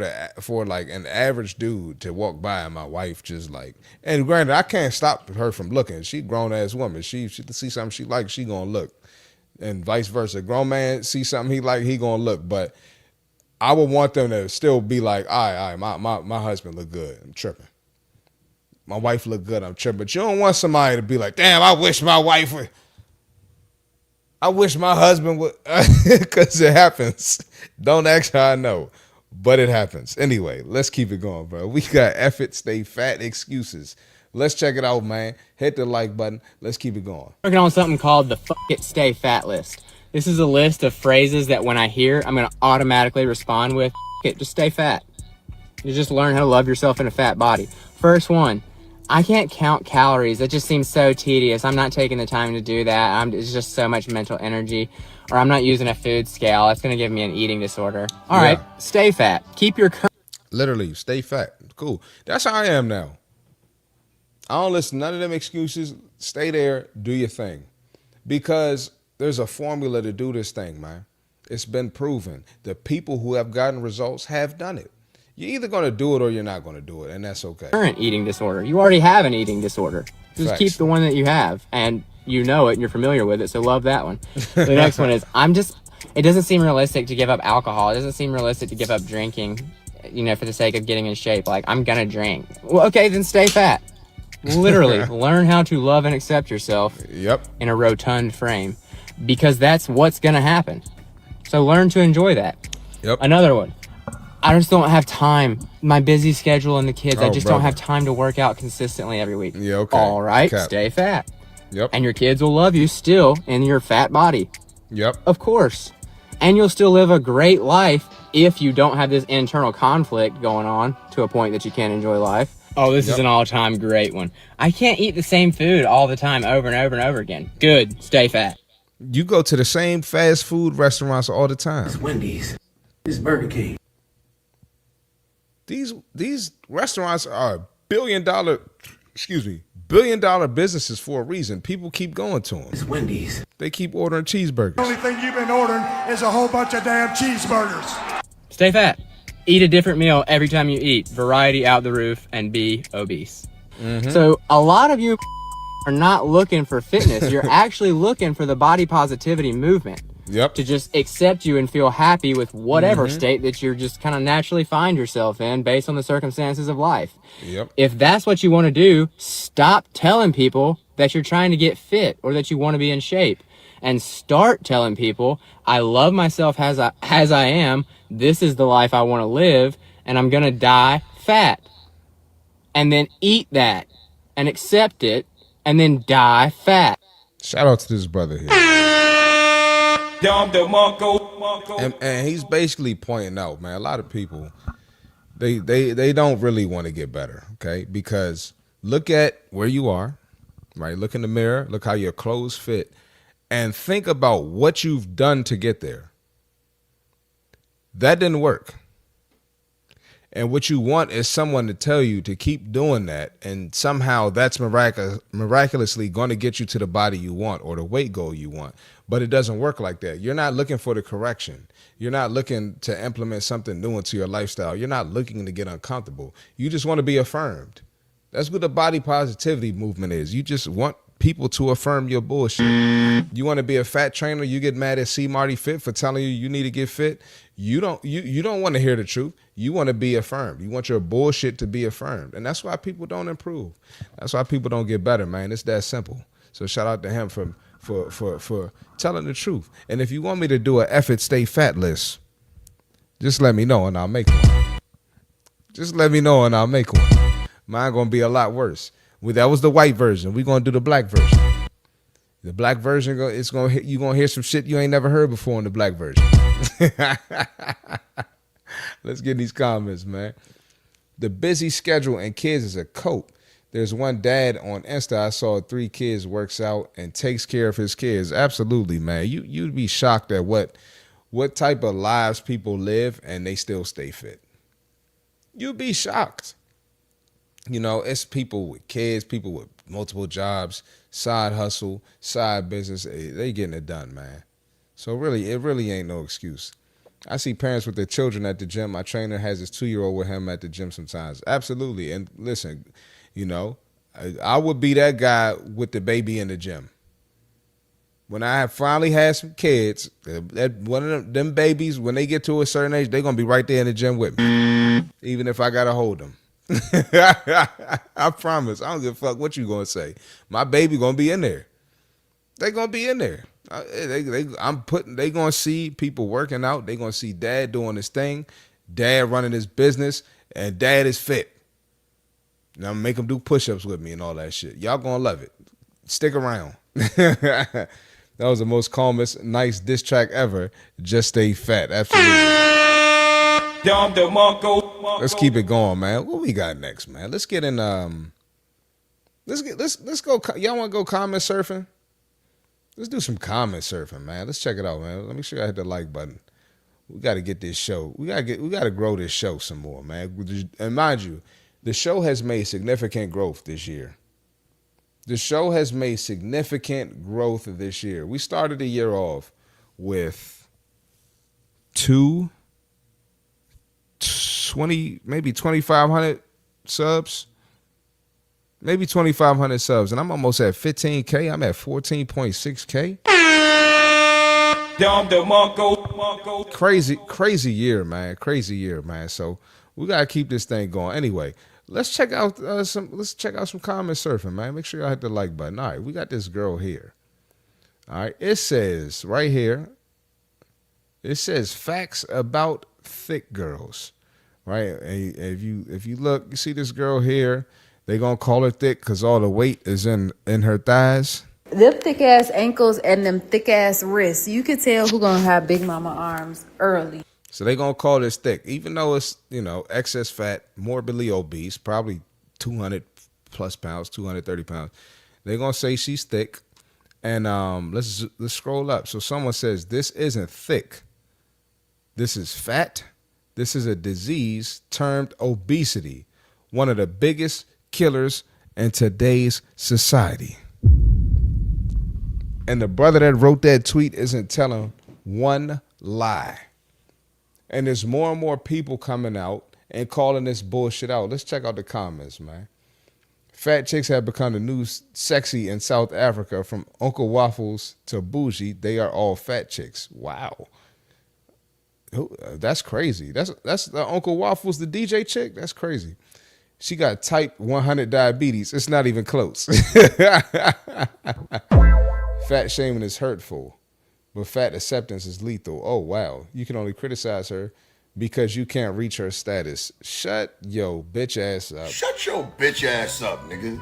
like an average dude to walk by and my wife just like, and granted, I can't stop her from looking. She grown ass woman. She see something she likes, she gonna look, and vice versa. Grown man see something he like, he gonna look. But I would want them to still be like, all right, my husband look good. I'm tripping. My wife look good. I'm tripping. But you don't want somebody to be like, damn, I wish my wife would. I wish my husband would, because it happens. Don't ask how I know, but it happens. Anyway, let's keep it going, bro. We got F it, stay fat excuses. Let's check it out, man. Hit the like button. Let's keep it going. Working on something called the F it, stay fat list. This is a list of phrases that when I hear, I'm going to automatically respond with, F it, just stay fat. You just learn how to love yourself in a fat body. First one. I can't count calories. It just seems so tedious. I'm not taking the time to do that. It's just so much mental energy. Or I'm not using a food scale. That's going to give me an eating disorder. All right, stay fat. Keep your... Literally, stay fat. Cool. That's how I am now. I don't listen to none of them excuses. Stay there. Do your thing. Because there's a formula to do this thing, man. It's been proven. The people who have gotten results have done it. You're either going to do it or you're not going to do it, and that's okay. Current eating disorder. You already have an eating disorder. Just Facts. keep the one that you have, and you know it, and you're familiar with it, so love that one. The next one is, it doesn't seem realistic to give up alcohol. It doesn't seem realistic to give up drinking, for the sake of getting in shape. Like, I'm going to drink. Well, okay, then stay fat. Literally, learn how to love and accept yourself in a rotund frame, because that's what's going to happen. So learn to enjoy that. Another one. I just don't have time. My busy schedule and the kids, I just don't have time to work out consistently every week. Yeah, okay. All right, stay fat. And your kids will love you still in your fat body. Of course. And you'll still live a great life if you don't have this internal conflict going on to a point that you can't enjoy life. Oh, this is an all-time great one. I can't eat the same food all the time over and over and over again. Good, stay fat. You go to the same fast food restaurants all the time. It's Wendy's. It's Burger King. These restaurants are $1 billion excuse me, billion-dollar businesses for a reason. People keep going to them. It's Wendy's. They keep ordering cheeseburgers. The only thing you've been ordering is a whole bunch of damn cheeseburgers. Stay fat. Eat a different meal every time you eat. Variety out the roof and be obese. So a lot of you are not looking for fitness. You're actually looking for the body positivity movement. Yep. To just accept you and feel happy with whatever state that you're just kind of naturally find yourself in based on the circumstances of life. Yep. If that's what you want to do, stop telling people that you're trying to get fit or that you want to be in shape, and start telling people, I love myself as I am. This is the life I want to live, and I'm going to die fat. And then eat that and accept it and then die fat. Shout out to this brother here. And he's basically pointing out, man, a lot of people, they don't really want to get better, okay? Because look at where you are, right? Look in the mirror, look how your clothes fit, and think about what you've done to get there. That didn't work. And what you want is someone to tell you to keep doing that, and somehow that's miraculously going to get you to the body you want or the weight goal you want. But it doesn't work like that. You're not looking for the correction. You're not looking to implement something new into your lifestyle. You're not looking to get uncomfortable. You just want to be affirmed. That's what the body positivity movement is. You just want people to affirm your bullshit. You want to be a fat trainer, you get mad at CMartyFit for telling you you need to get fit. You don't want to hear the truth. You want to be affirmed. You want your bullshit to be affirmed. And that's why people don't improve. That's why people don't get better, man. It's that simple. So shout out to him for telling the truth. And if you want me to do an effort stay fat list, just let me know and I'll make one. Just let me know and I'll make one. Mine gonna be a lot worse. That was the white version. We're gonna do the black version. The black version, you're gonna hear some shit you ain't never heard before in the black version. Let's get these comments, man. The busy schedule and kids is a cope. There's one dad on Insta I saw 3 kids works out and takes care of his kids. Absolutely, man. You'd be shocked at what type of lives people live and they still stay fit. You'd be shocked. You know, it's people with kids, people with multiple jobs, side hustle, side business. They getting it done, man. So really, it really ain't no excuse. I see parents with their children at the gym. My trainer has his 2-year-old with him at the gym sometimes. Absolutely. And listen, you know, I would be that guy with the baby in the gym. When I have finally had some kids, one of them babies, when they get to a certain age, they're going to be right there in the gym with me, even if I got to hold them. I promise. I don't give a fuck what you gonna say. My baby gonna be in there. They gonna be in there. They gonna see people working out. They gonna see dad doing his thing, dad running his business, and dad is fit. Now I'm make them do push-ups with me and all that shit. Y'all gonna love it. Stick around. That was the most calmest, nice diss track ever. Just stay fat. Absolutely. Let's keep it going, man. What we got next, man? Let's get in. Let's go. Y'all want to go comment surfing? Let's do some comment surfing, man. Let's check it out, man. Let me sure I hit the like button. We got to get this show. We got to grow this show some more, man. And mind you, the show has made significant growth this year. The show has made significant growth this year. We started the year off with 2,500 subs. Maybe 2,500 subs. And I'm almost at 15K. I'm at 14.6K. Crazy year, man. Crazy year, man. So we gotta keep this thing going. Anyway, let's check out some comment surfing, man. Make sure y'all hit the like button. All right, we got this girl here. All right, it says right here. It says facts about thick girls, right? And if you look, you see this girl here. They gonna call her thick because all the weight is in her thighs. Them thick ass ankles and them thick ass wrists. You can tell who gonna have big mama arms early. So they gonna call this thick, even though it's excess fat, morbidly obese, probably 200 plus pounds, 230 pounds. They gonna say she's thick, and let's scroll up. So someone says this isn't thick. This is fat. This is a disease termed obesity, one of the biggest killers in today's society. And the brother that wrote that tweet isn't telling one lie. And there's more and more people coming out and calling this bullshit out. Let's check out the comments, man. Fat chicks have become the new sexy in South Africa. From Uncle Waffles to Bougie, they are all fat chicks. Wow. That's crazy. That's the Uncle Waffles, the DJ chick? That's crazy. She got type 100 diabetes. It's not even close. Fat shaming is hurtful, but fat acceptance is lethal. Oh, wow. You can only criticize her because you can't reach her status. Shut your bitch ass up. Shut your bitch ass up, nigga.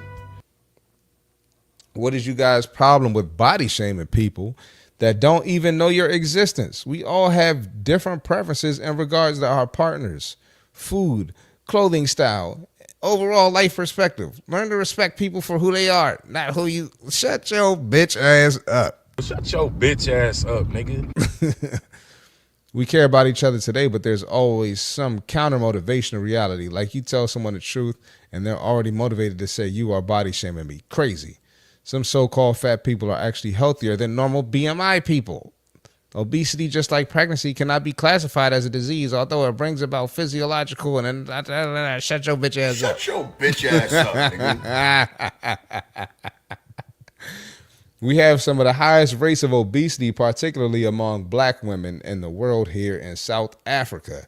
What is you guys' problem with body shaming people that don't even know your existence? We all have different preferences in regards to our partners, food, clothing style, overall life perspective. Learn to respect people for who they are, not who you. Shut your bitch ass up. Shut your bitch ass up, nigga. We care about each other today, but there's always some counter motivation to reality. Like you tell someone the truth and they're already motivated to say you are body shaming me. Crazy. Some so-called fat people are actually healthier than normal BMI people. Obesity, just like pregnancy, cannot be classified as a disease, although it brings about physiological and shut your bitch ass up. Shut your bitch ass up, nigga. We have some of the highest rates of obesity, particularly among black women in the world here in South Africa.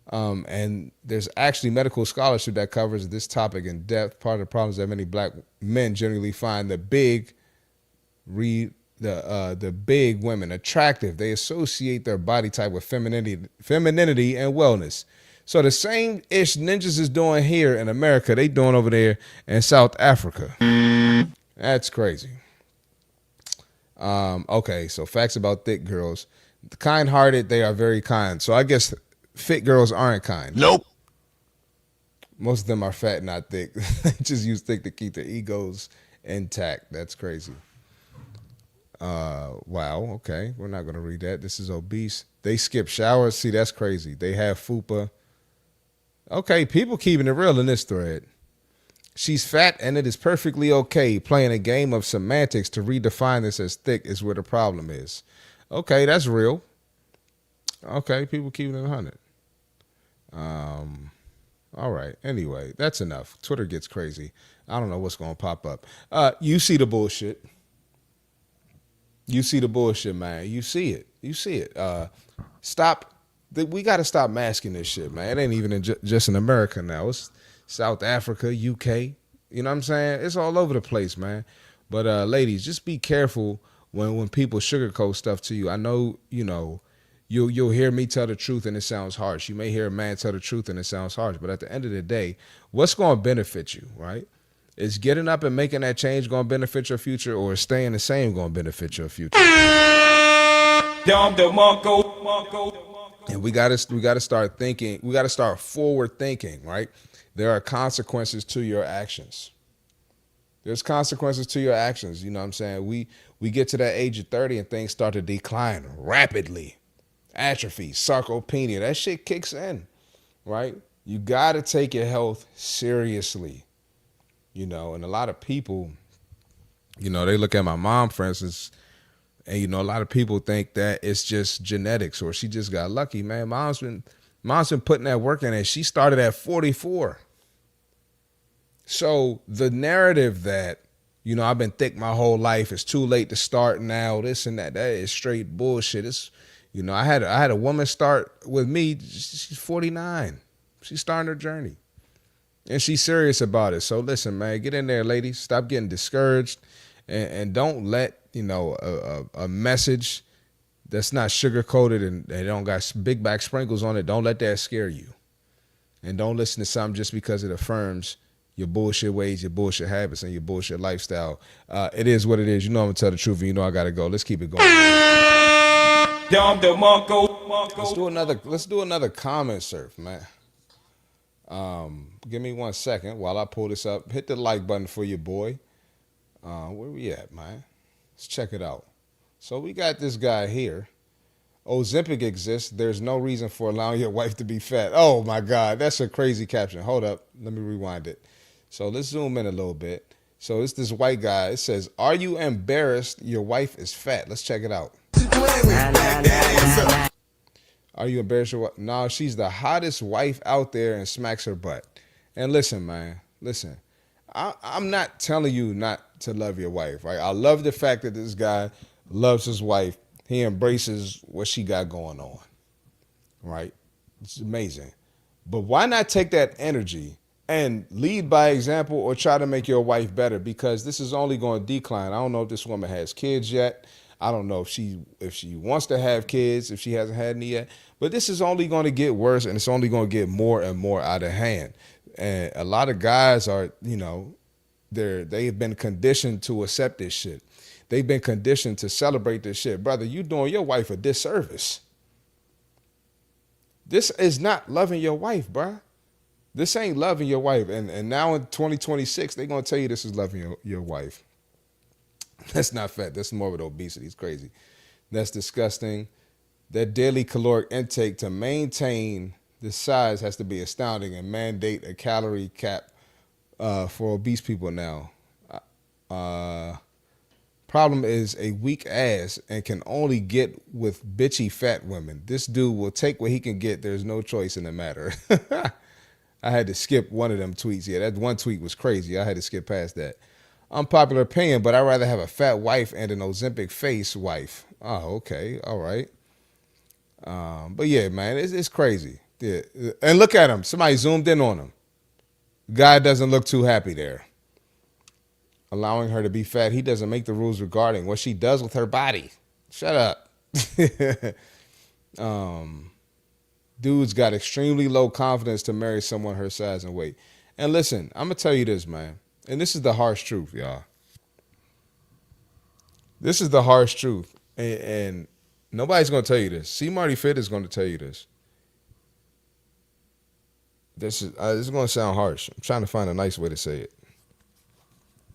And there's actually medical scholarship that covers this topic in depth. Part of the problem is that many black men generally find the big women attractive. They associate their body type with femininity and wellness. So the same ish ninjas is doing here in America, they doing over there in South Africa. That's crazy. Okay, so facts about thick girls. Kind-hearted, they are very kind. So I guess fit girls aren't kind. Nope. Most of them are fat, not thick. They just use thick to keep their egos intact. That's crazy. Wow, okay. We're not going to read that. This is obese. They skip showers. See, that's crazy. They have fupa. Okay, people keeping it real in this thread. She's fat and it is perfectly okay. Playing a game of semantics to redefine this as thick is where the problem is. Okay, that's real. Okay, people keeping it 100. All right. Anyway, that's enough. Twitter gets crazy. I don't know what's going to pop up. You see the bullshit. You see the bullshit, man. You see it. You see it. Stop. We got to stop masking this shit, man. It ain't even just in America now. It's South Africa, UK. You know what I'm saying? It's all over the place, man. But ladies, just be careful when people sugarcoat stuff to you. I know, you'll hear me tell the truth and it sounds harsh. You may hear a man tell the truth and it sounds harsh. But at the end of the day, what's going to benefit you, right? Is getting up and making that change going to benefit your future, or is staying the same going to benefit your future? And we got to start thinking. We got to start forward thinking, right? There are consequences to your actions. There's consequences to your actions. You know what I'm saying? We get to that age of 30 and things start to decline rapidly. Atrophy, sarcopenia, that shit kicks in, right? You got to take your health seriously, and a lot of people, they look at my mom, for instance, and, a lot of people think that it's just genetics or she just got lucky, man. Mom's been putting that work in, and she started at 44. So the narrative that, I've been thick my whole life, it's too late to start now, this and that is straight bullshit. It's, I had a woman start with me. She's 49. She's starting her journey, and she's serious about it. So listen, man, get in there, ladies. Stop getting discouraged, and don't let a message that's not sugar coated and they don't got big back sprinkles on it. Don't let that scare you, and don't listen to something just because it affirms your bullshit ways, your bullshit habits, and your bullshit lifestyle. It is what it is. I'm gonna tell the truth, and I gotta go. Let's keep it going. Let's do another comment surf, man. Give me 1 second while I pull this up. Hit the like button for your boy. Where we at, man? Let's check it out. So we got this guy here. Ozempic exists. There's no reason for allowing your wife to be fat. Oh my God, that's a crazy caption. Hold up, let me rewind it. So let's zoom in a little bit. So it's this white guy. It says, "Are you embarrassed your wife is fat?" Let's check it out. Are you embarrassed your wife? No, she's the hottest wife out there and smacks her butt. And listen, man, listen. I'm not telling you not to love your wife, right? I love the fact that this guy loves his wife. He embraces what she got going on, right? It's amazing. But why not take that energy and lead by example or try to make your wife better? Because this is only going to decline. I don't know if this woman has kids yet. I don't know if she wants to have kids, if she hasn't had any yet. But this is only going to get worse, and it's only going to get more and more out of hand. And a lot of guys are, they've been conditioned to accept this shit. They've been conditioned to celebrate this shit. Brother, you doing your wife a disservice. This is not loving your wife, bruh. This ain't loving your wife. And now in 2026, they're going to tell you this is loving your wife. That's not fat. That's morbid obesity. It's crazy. That's disgusting. That daily caloric intake to maintain this size has to be astounding and mandate a calorie cap for obese people now. Problem is a weak ass and can only get with bitchy fat women. This dude will take what he can get. There's no choice in the matter. I had to skip one of them tweets. Yeah, that one tweet was crazy. I had to skip past that. Unpopular opinion, but I'd rather have a fat wife and an Ozempic face wife. Oh, okay. All right. But yeah, man, it's crazy. Yeah. And look at him. Somebody zoomed in on him. Guy doesn't look too happy there. Allowing her to be fat. He doesn't make the rules regarding what she does with her body. Shut up. Dude's got extremely low confidence to marry someone her size and weight. And listen, I'm going to tell you this, man. And this is the harsh truth, y'all. This is the harsh truth. And nobody's going to tell you this. CMartyFit is going to tell you this. This is going to sound harsh. I'm trying to find a nice way to say it.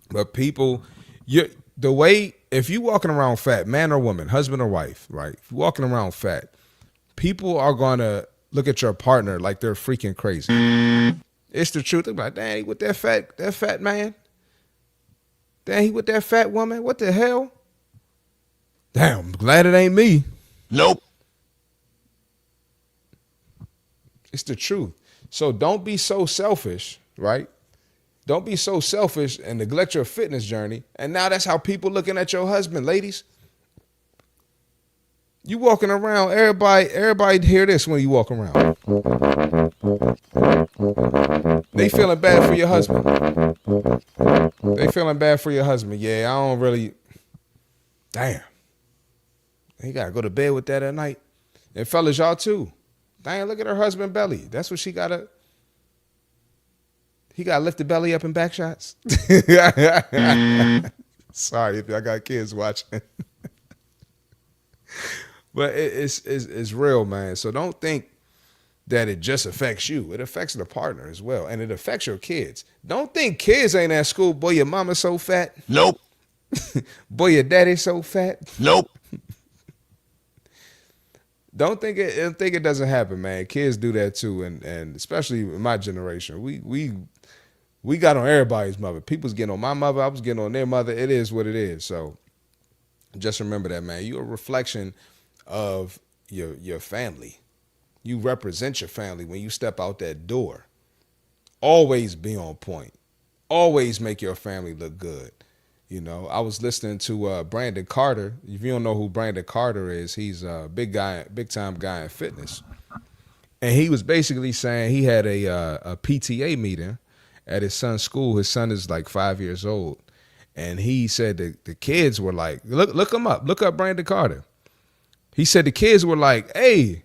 But people, if you walking around fat, man or woman, husband or wife, right? If you're walking around fat, people are going to look at your partner like they're freaking crazy. It's the truth. They're like, dang, he with that fat man? Dang, he with that fat woman? What the hell? Damn, I'm glad it ain't me. Nope. It's the truth. So don't be so selfish, right? Don't be so selfish and neglect your fitness journey. And now that's how people looking at your husband, ladies. You walking around, everybody hear this when you walk around. They feeling bad for your husband. They feeling bad for your husband. Yeah, I don't really. Damn. He got to go to bed with that at night. And fellas, y'all too. Damn, look at her husband belly. That's what she got to. He got to lift the belly up in back shots. Sorry if y'all got kids watching. But it's real, man. So don't think that it just affects you. It affects the partner as well. And it affects your kids. Don't think kids ain't at school. Boy, your mama's so fat. Nope. Boy, your daddy's so fat. Nope. Don't think it doesn't happen, man. Kids do that too. And especially in my generation, we got on everybody's mother. People's getting on my mother. I was getting on their mother. It is what it is. So just remember that, man. You're a reflection of your family. You represent your family when you step out that door. Always be on point. Always make your family look good. You know, I was listening to Brandon Carter. If you don't know who Brandon Carter is, he's a big time guy in fitness. And he was basically saying he had a PTA meeting at his son's school. His son is like 5 years old. And he said that the kids were like, look him up. Look up Brandon Carter. He said the kids were like, hey,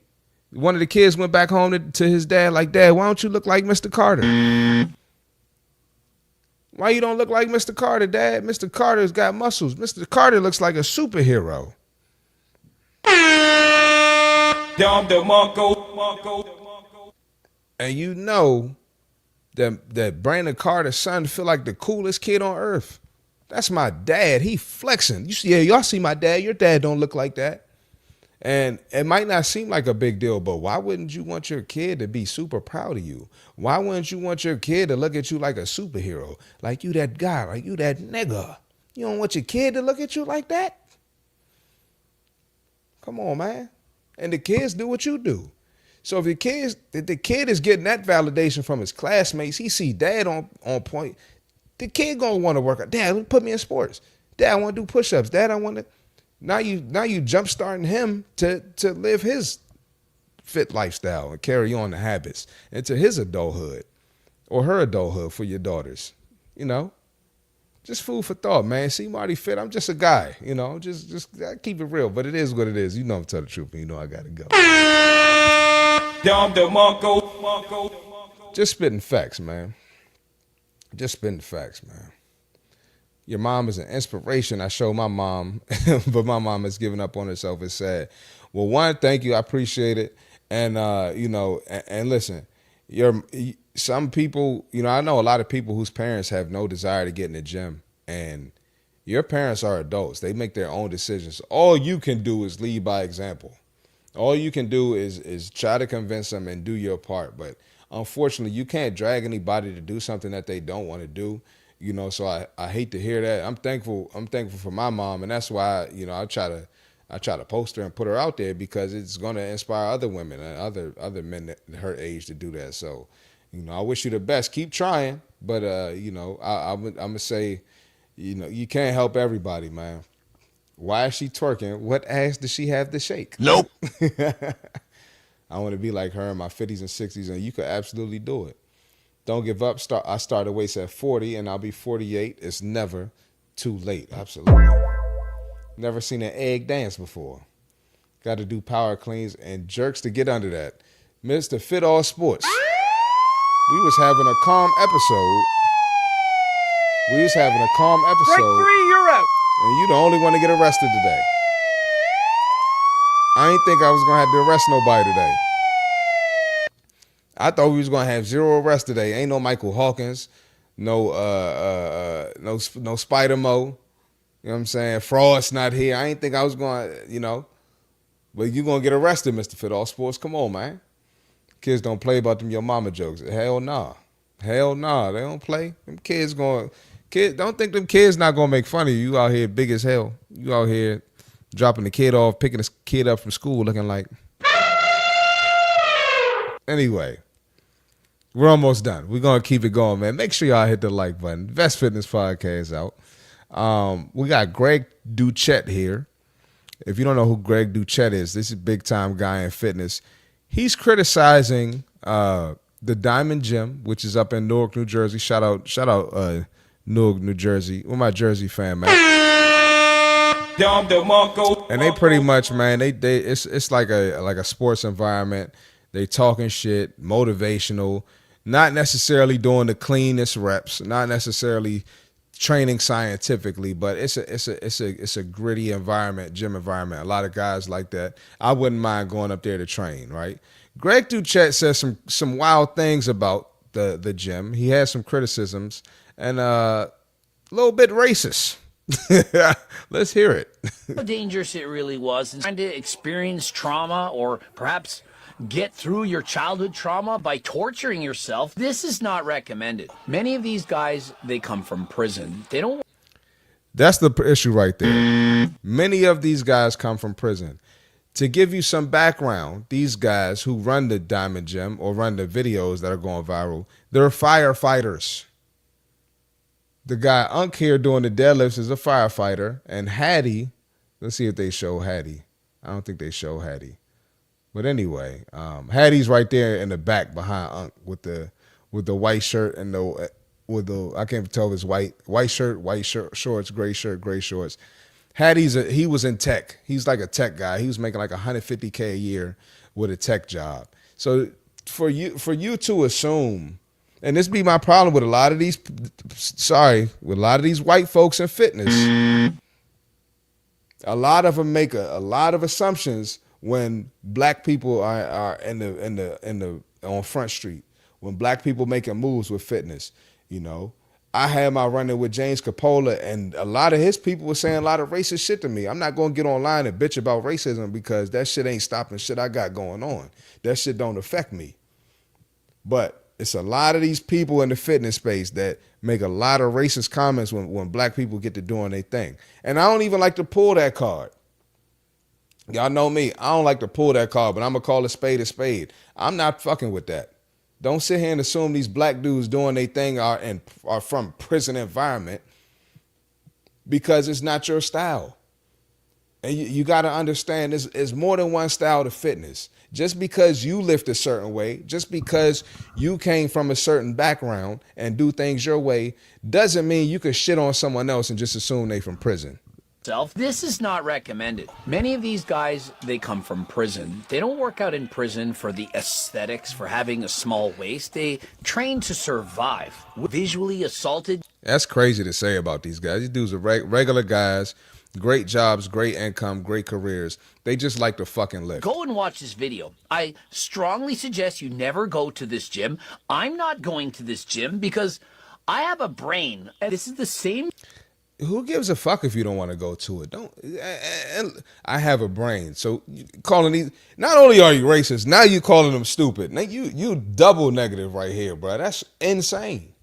one of the kids went back home to his dad like, Dad, why don't you look like Mr. Carter? Why you don't look like Mr. Carter, Dad? Mr. Carter's got muscles. Mr. Carter looks like a superhero. And you know that Brandon Carter's son feel like the coolest kid on earth. That's my dad. He flexing. You see, yeah, y'all see my dad. Your dad don't look like that. And it might not seem like a big deal, but why wouldn't you want your kid to be super proud of you? Why wouldn't you want your kid to look at you like a superhero? Like you that guy, like you that nigga. You don't want your kid to look at you like that? Come on, man. And the kids do what you do. So if the kid is getting that validation from his classmates, he see dad on point, the kid gonna want to work out. Dad, put me in sports. Dad, I want to do push-ups. Dad, I want to. Now you jump starting him to live his fit lifestyle and carry on the habits into his adulthood or her adulthood for your daughters. You know, just food for thought, man. CMartyFit, I'm just a guy. You know, just I keep it real, but it is what it is. You know, I'm telling the truth, and you know I gotta go. Just spitting facts, man. Just spitting facts, man. Your mom is an inspiration. I show my mom, but my mom has given up on herself. It's sad. Well, one, thank you. I appreciate it. And, you know, and listen, some people, you know, I know a lot of people whose parents have no desire to get in the gym. And your parents are adults. They make their own decisions. All you can do is lead by example. All you can do is try to convince them and do your part. But unfortunately, you can't drag anybody to do something that they don't want to do. You know, so I hate to hear that. I'm thankful for my mom, and that's why, you know, I try to post her and put her out there because it's going to inspire other women and other men that her age to do that. So, you know, I wish you the best. Keep trying, but you know, I'm gonna say, you know, you can't help everybody, man. Why is she twerking? What ass does she have to shake? Nope. I want to be like her in my 50s and 60s, and you could absolutely do it. Don't give up. I started weights at 40, and I'll be 48. It's never too late. Absolutely. Never seen an egg dance before. Got to do power cleans and jerks to get under that. Mr. Fit All Sports. We was having a calm episode. Break 3, you're out. And you the only one to get arrested today. I ain't think I was going to have to arrest nobody today. I thought we was gonna have 0 arrests today. Ain't no Michael Hawkins, no Spider Mo. You know what I'm saying? Fraud's not here. I ain't think I was going, you know. But you gonna get arrested, Mr. Fit All Sports. Come on, man. Kids don't play about them your mama jokes. Hell nah. Hell nah. They don't play. Them kids don't think them kids not gonna make fun of you. You out here big as hell. You out here dropping the kid off, picking the kid up from school looking like. Anyway, we're almost done. We're going to keep it going, man. Make sure y'all hit the like button. Best Fitness Podcast out. We got Greg Duchette here. If you don't know who Greg Duchette is, this is a big-time guy in fitness. He's criticizing the Diamond Gym, which is up in Newark, New Jersey. Shout out Newark, New Jersey. Where my Jersey fan, man? And they pretty much, man, it's like a sports environment. They talking shit, motivational, not necessarily doing the cleanest reps, not necessarily training scientifically, but it's a gritty environment, gym environment. A lot of guys like that. I wouldn't mind going up there to train, right? Greg Duchette says some wild things about the gym. He has some criticisms and a little bit racist. Let's hear it. How dangerous it really was, and trying to experience trauma or perhaps get through your childhood trauma by torturing yourself. This is not recommended. Many of these guys, they come from prison. They don't. That's the issue right there. Many of these guys come from prison. To give you some background, these guys who run the Diamond Gym or run the videos that are going viral, they're firefighters. The guy Unk here doing the deadlifts is a firefighter, and Hattie, let's see if they show Hattie. I don't think they show Hattie. But anyway, Hattie's right there in the back behind Unk with the white shirt and the I can't tell if it's white shirt, shorts, gray shorts. He was in tech. He's like a tech guy. He was making like $150K a year with a tech job. So for you to assume, and this be my problem with a lot of these white folks in fitness, a lot of them make a lot of assumptions when black people are on Front Street, when black people making moves with fitness, you know, I had my run-in with James Capola, and a lot of his people were saying a lot of racist shit to me. I'm not going to get online and bitch about racism because that shit ain't stopping shit I got going on. That shit don't affect me. But it's a lot of these people in the fitness space that make a lot of racist comments when black people get to doing their thing. And I don't even like to pull that card. Y'all know me. I don't like to pull that card, but I'm going to call a spade a spade. I'm not fucking with that. Don't sit here and assume these black dudes doing their thing are from prison environment because it's not your style. And you got to understand there's more than one style to fitness. Just because you lift a certain way, just because you came from a certain background and do things your way, doesn't mean you can shit on someone else and just assume they from prison. This is not recommended. Many of these guys, they come from prison. They don't work out in prison for the aesthetics, for having a small waist. They train to survive. Visually assaulted. That's crazy to say about these guys. These dudes are regular guys, great jobs, great income, great careers. They just like to fucking live. Go and watch this video. I strongly suggest you never go to this gym. I'm not going to this gym because I have a brain. And this is the same... Who gives a fuck if you don't want to go to it? Don't. I have a brain. So calling these, not only are you racist, now you calling them stupid. Now you double negative right here, bro. That's insane.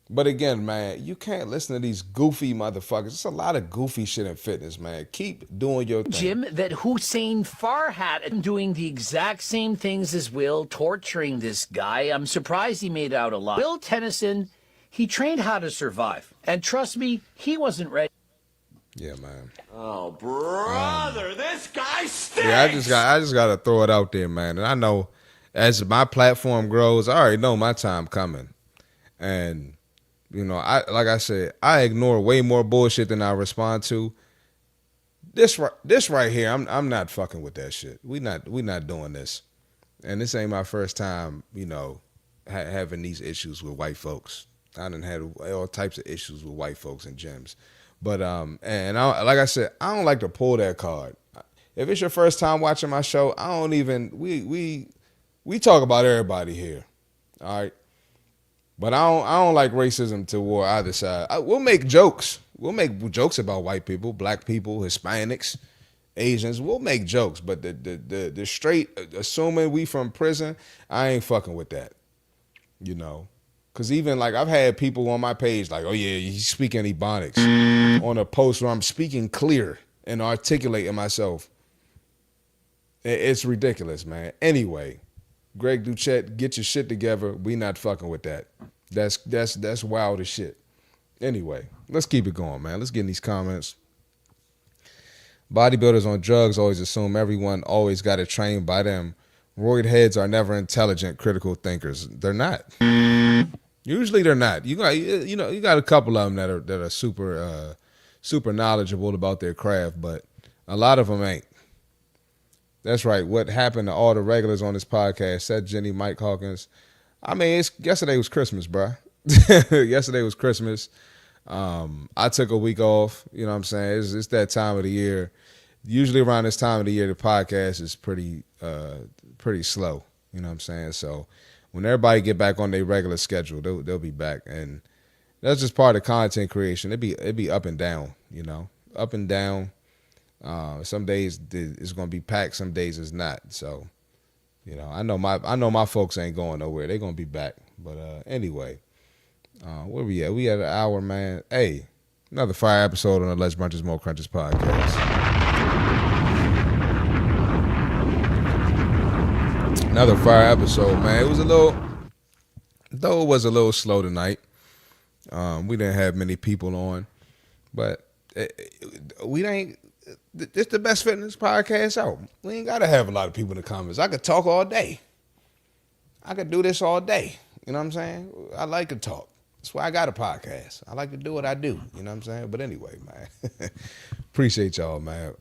But again, man, you can't listen to these goofy motherfuckers. There's a lot of goofy shit in fitness, man. Keep doing your thing. Gym that Hussein Farhat and doing the exact same things as Will, torturing this guy. I'm surprised he made out alive. Will Tennyson, he trained how to survive. And trust me, he wasn't ready. Yeah, man. Oh, brother, this guy stinks. Yeah, I just got to throw it out there, man. And I know as my platform grows, I already know my time coming. And, you know, like I said, I ignore way more bullshit than I respond to. This right here, I'm not fucking with that shit. We not doing this. And this ain't my first time, you know, having these issues with white folks. I done had all types of issues with white folks in gyms. But, and like I said, I don't like to pull that card. If it's your first time watching my show, I don't even, we talk about everybody here. All right. But I don't like racism toward either side. We'll make jokes. We'll make jokes about white people, black people, Hispanics, Asians. We'll make jokes. But the straight, assuming we from prison, I ain't fucking with that. You know. Because even like I've had people on my page like, oh yeah, you speak any Ebonics on a post where I'm speaking clear and articulating myself. It's ridiculous, man. Anyway, Greg Duchette, get your shit together. We not fucking with that. That's wild as shit. Anyway, let's keep it going, man. Let's get in these comments. Bodybuilders on drugs always assume everyone always got to train by them. Roid heads are never intelligent, critical thinkers. They're not. Usually they're not. You got a couple of them that are super knowledgeable about their craft, but a lot of them ain't. That's right. What happened to all the regulars on this podcast? Said Jenny, Mike Hawkins. I mean, yesterday was Christmas, bro. Yesterday was Christmas. I took a week off. You know what I'm saying? It's that time of the year. Usually around this time of the year, the podcast is pretty slow. You know what I'm saying? So when everybody get back on their regular schedule, they'll be back, and that's just part of content creation. It be up and down, you know, up and down. Some days it's gonna be packed, some days it's not. So, you know, I know my folks ain't going nowhere. They're gonna be back. But anyway, where we at? We at an hour, man. Hey, another fire episode on the Let's Brunches More Crunches podcast. Another fire episode, man. It was a little slow tonight. We didn't have many people on, but we ain't. This the best fitness podcast out. We ain't gotta have a lot of people in the comments. I could talk all day. I could do this all day. You know what I'm saying? I like to talk. That's why I got a podcast. I like to do what I do. You know what I'm saying? But anyway, man. Appreciate y'all, man.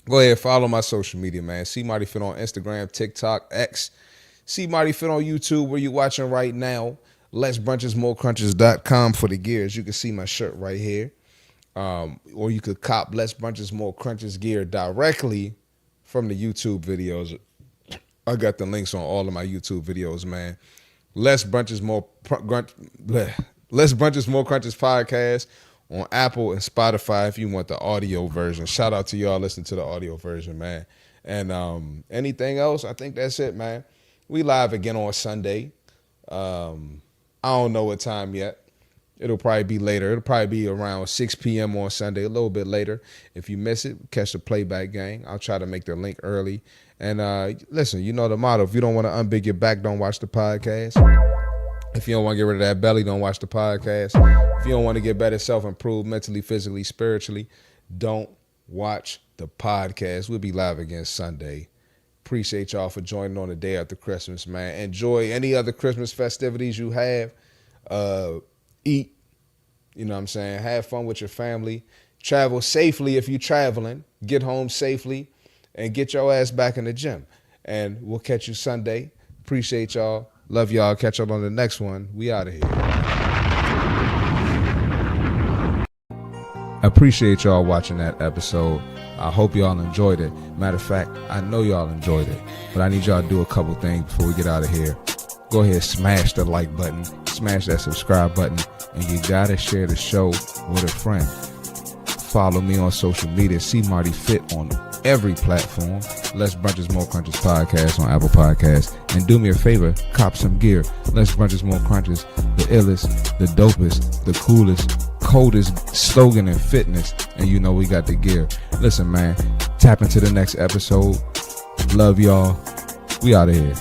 Go ahead, follow my social media, man. CMartyFit on Instagram, TikTok, X. CMartyFit on YouTube, where you watching right now. Let'sBrunchesMoreCrunches.com for the gear. As you can see my shirt right here. Or you could cop Let's Brunches More Crunches gear directly from the YouTube videos. I got the links on all of my YouTube videos, man. Let's Brunches More Less Brunches, More Crunches podcast on Apple and Spotify if you want the audio version. Shout out to y'all listening to the audio version, man. And anything else, I think that's it, man. We live again on Sunday. I don't know what time yet. It'll probably be later. It'll probably be around 6 p.m. on Sunday, a little bit later. If you miss it, catch the playback gang. I'll try to make the link early. And listen, you know the motto. If you don't want to unbig your back, don't watch the podcast. If you don't want to get rid of that belly, don't watch the podcast. If you don't want to get better, self-improve mentally, physically, spiritually, don't watch the podcast. We'll be live again Sunday. Appreciate y'all for joining on the day after Christmas, man. Enjoy any other Christmas festivities you have. Eat, you know what I'm saying? Have fun with your family. Travel safely if you're traveling. Get home safely and get your ass back in the gym. And we'll catch you Sunday. Appreciate y'all. Love y'all. Catch y'all on the next one. We out of here. I appreciate y'all watching that episode. I hope y'all enjoyed it. Matter of fact, I know y'all enjoyed it. But I need y'all to do a couple things before we get out of here. Go ahead, smash the like button, smash that subscribe button, and you gotta share the show with a friend. Follow me on social media, CMartyFit on every platform. Less Brunches, More Crunches podcast on Apple Podcasts. And do me a favor, cop some gear. Less Brunches, More Crunches, the illest, the dopest, the coolest, coldest slogan in fitness. And you know we got the gear. Listen, man, tap into the next episode. Love y'all. We out of here.